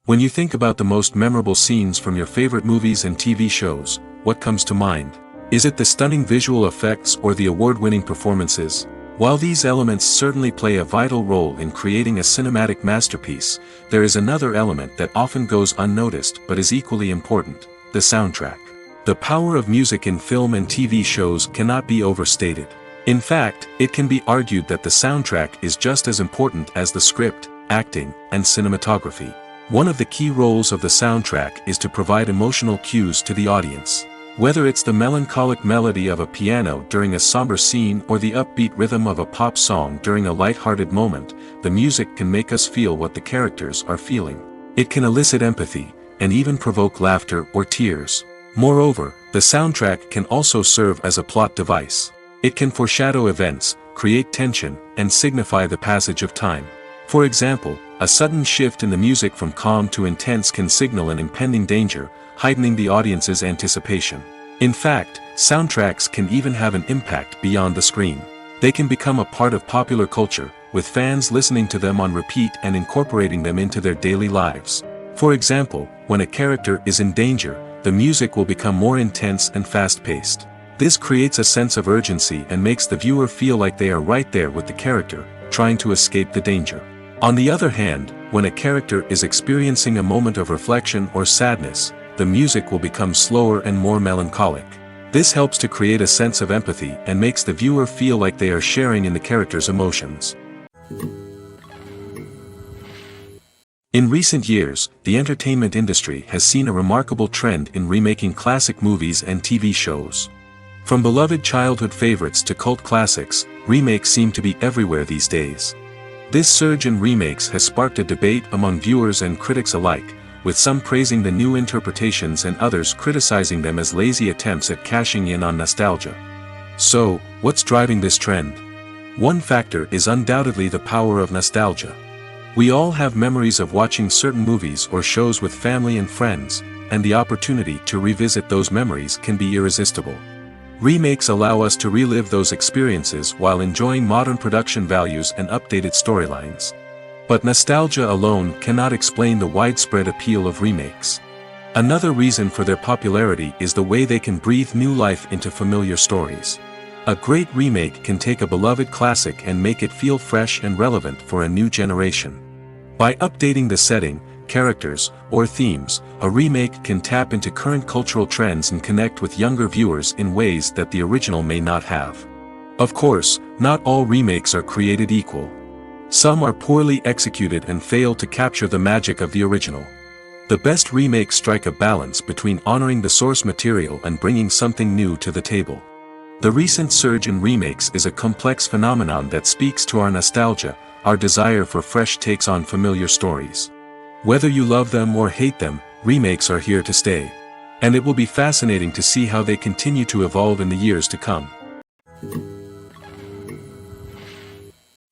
When you think about the most memorable scenes from your favorite movies and TV shows, what comes to mind? Is it the stunning visual effects or the award-winning performances? While these elements certainly play a vital role in creating a cinematic masterpiece, there is another element that often goes unnoticed but is equally important: the soundtrack. The power of music in film and TV shows cannot be overstated. In fact, it can be argued that the soundtrack is just as important as the script, acting, and cinematography. One of the key roles of the soundtrack is to provide emotional cues to the audience. Whether it's the melancholic melody of a piano during a somber scene or the upbeat rhythm of a pop song during a light-hearted moment, the music can make us feel what the characters are feeling. It can elicit empathy, and even provoke laughter or tears. Moreover, the soundtrack can also serve as a plot device. It can foreshadow events, create tension, and signify the passage of time. For example, a sudden shift in the music from calm to intense can signal an impending danger, heightening the audience's anticipation. In fact, soundtracks can even have an impact beyond the screen. They can become a part of popular culture, with fans listening to them on repeat and incorporating them into their daily lives. For example, when a character is in danger, the music will become more intense and fast-paced. This creates a sense of urgency and makes the viewer feel like they are right there with the character, trying to escape the danger. On the other hand, when a character is experiencing a moment of reflection or sadness, the music will become slower and more melancholic. This helps to create a sense of empathy and makes the viewer feel like they are sharing in the character's emotions. In recent years, the entertainment industry has seen a remarkable trend in remaking classic movies and TV shows. From beloved childhood favorites to cult classics, remakes seem to be everywhere these days. This surge in remakes has sparked a debate among viewers and critics alike, with some praising the new interpretations and others criticizing them as lazy attempts at cashing in on nostalgia. So, what's driving this trend? One factor is undoubtedly the power of nostalgia. We all have memories of watching certain movies or shows with family and friends, and the opportunity to revisit those memories can be irresistible. Remakes allow us to relive those experiences while enjoying modern production values and updated storylines. But nostalgia alone cannot explain the widespread appeal of remakes. Another reason for their popularity is the way they can breathe new life into familiar stories. A great remake can take a beloved classic and make it feel fresh and relevant for a new generation. By updating the setting, characters, or themes, a remake can tap into current cultural trends and connect with younger viewers in ways that the original may not have. Of course, not all remakes are created equal. Some are poorly executed and fail to capture the magic of the original. The best remakes strike a balance between honoring the source material and bringing something new to the table. The recent surge in remakes is a complex phenomenon that speaks to our nostalgia, our desire for fresh takes on familiar stories. Whether you love them or hate them, remakes are here to stay. And it will be fascinating to see how they continue to evolve in the years to come.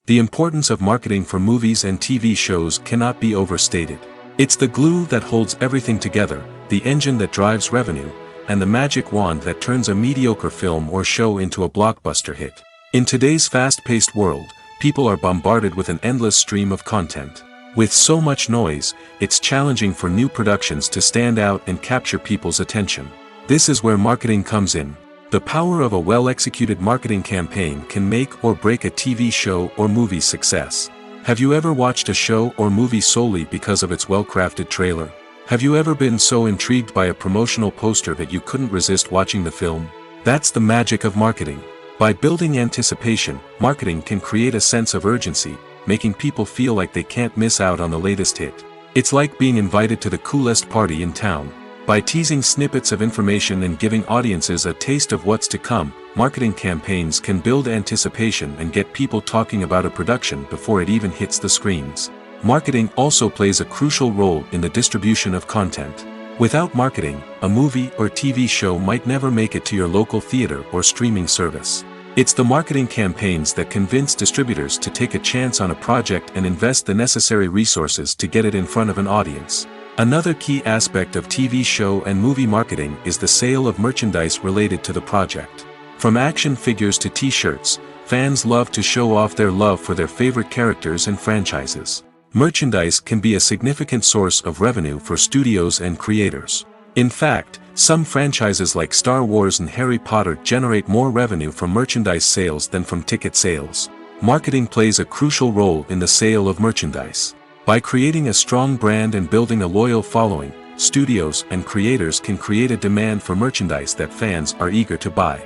The importance of marketing for movies and TV shows cannot be overstated. It's the glue that holds everything together, the engine that drives revenue, and the magic wand that turns a mediocre film or show into a blockbuster hit. In today's fast-paced world, people are bombarded with an endless stream of content. With so much noise, it's challenging for new productions to stand out and capture people's attention. This is where marketing comes in. The power of a well-executed marketing campaign can make or break a TV show or movie's success. Have you ever watched a show or movie solely because of its well-crafted trailer? Have you ever been so intrigued by a promotional poster that you couldn't resist watching the film? That's the magic of marketing. By building anticipation, marketing can create a sense of urgency, making people feel like they can't miss out on the latest hit. It's like being invited to the coolest party in town. By teasing snippets of information and giving audiences a taste of what's to come, marketing campaigns can build anticipation and get people talking about a production before it even hits the screens. Marketing also plays a crucial role in the distribution of content. Without marketing, a movie or TV show might never make it to your local theater or streaming service. It's the marketing campaigns that convince distributors to take a chance on a project and invest the necessary resources to get it in front of an audience. Another key aspect of TV show and movie marketing is the sale of merchandise related to the project. From action figures to t-shirts, fans love to show off their love for their favorite characters and franchises. Merchandise can be a significant source of revenue for studios and creators. In fact, some franchises like Star Wars and Harry Potter generate more revenue from merchandise sales than from ticket sales. Marketing plays a crucial role in the sale of merchandise. By creating a strong brand and building a loyal following, studios and creators can create a demand for merchandise that fans are eager to buy.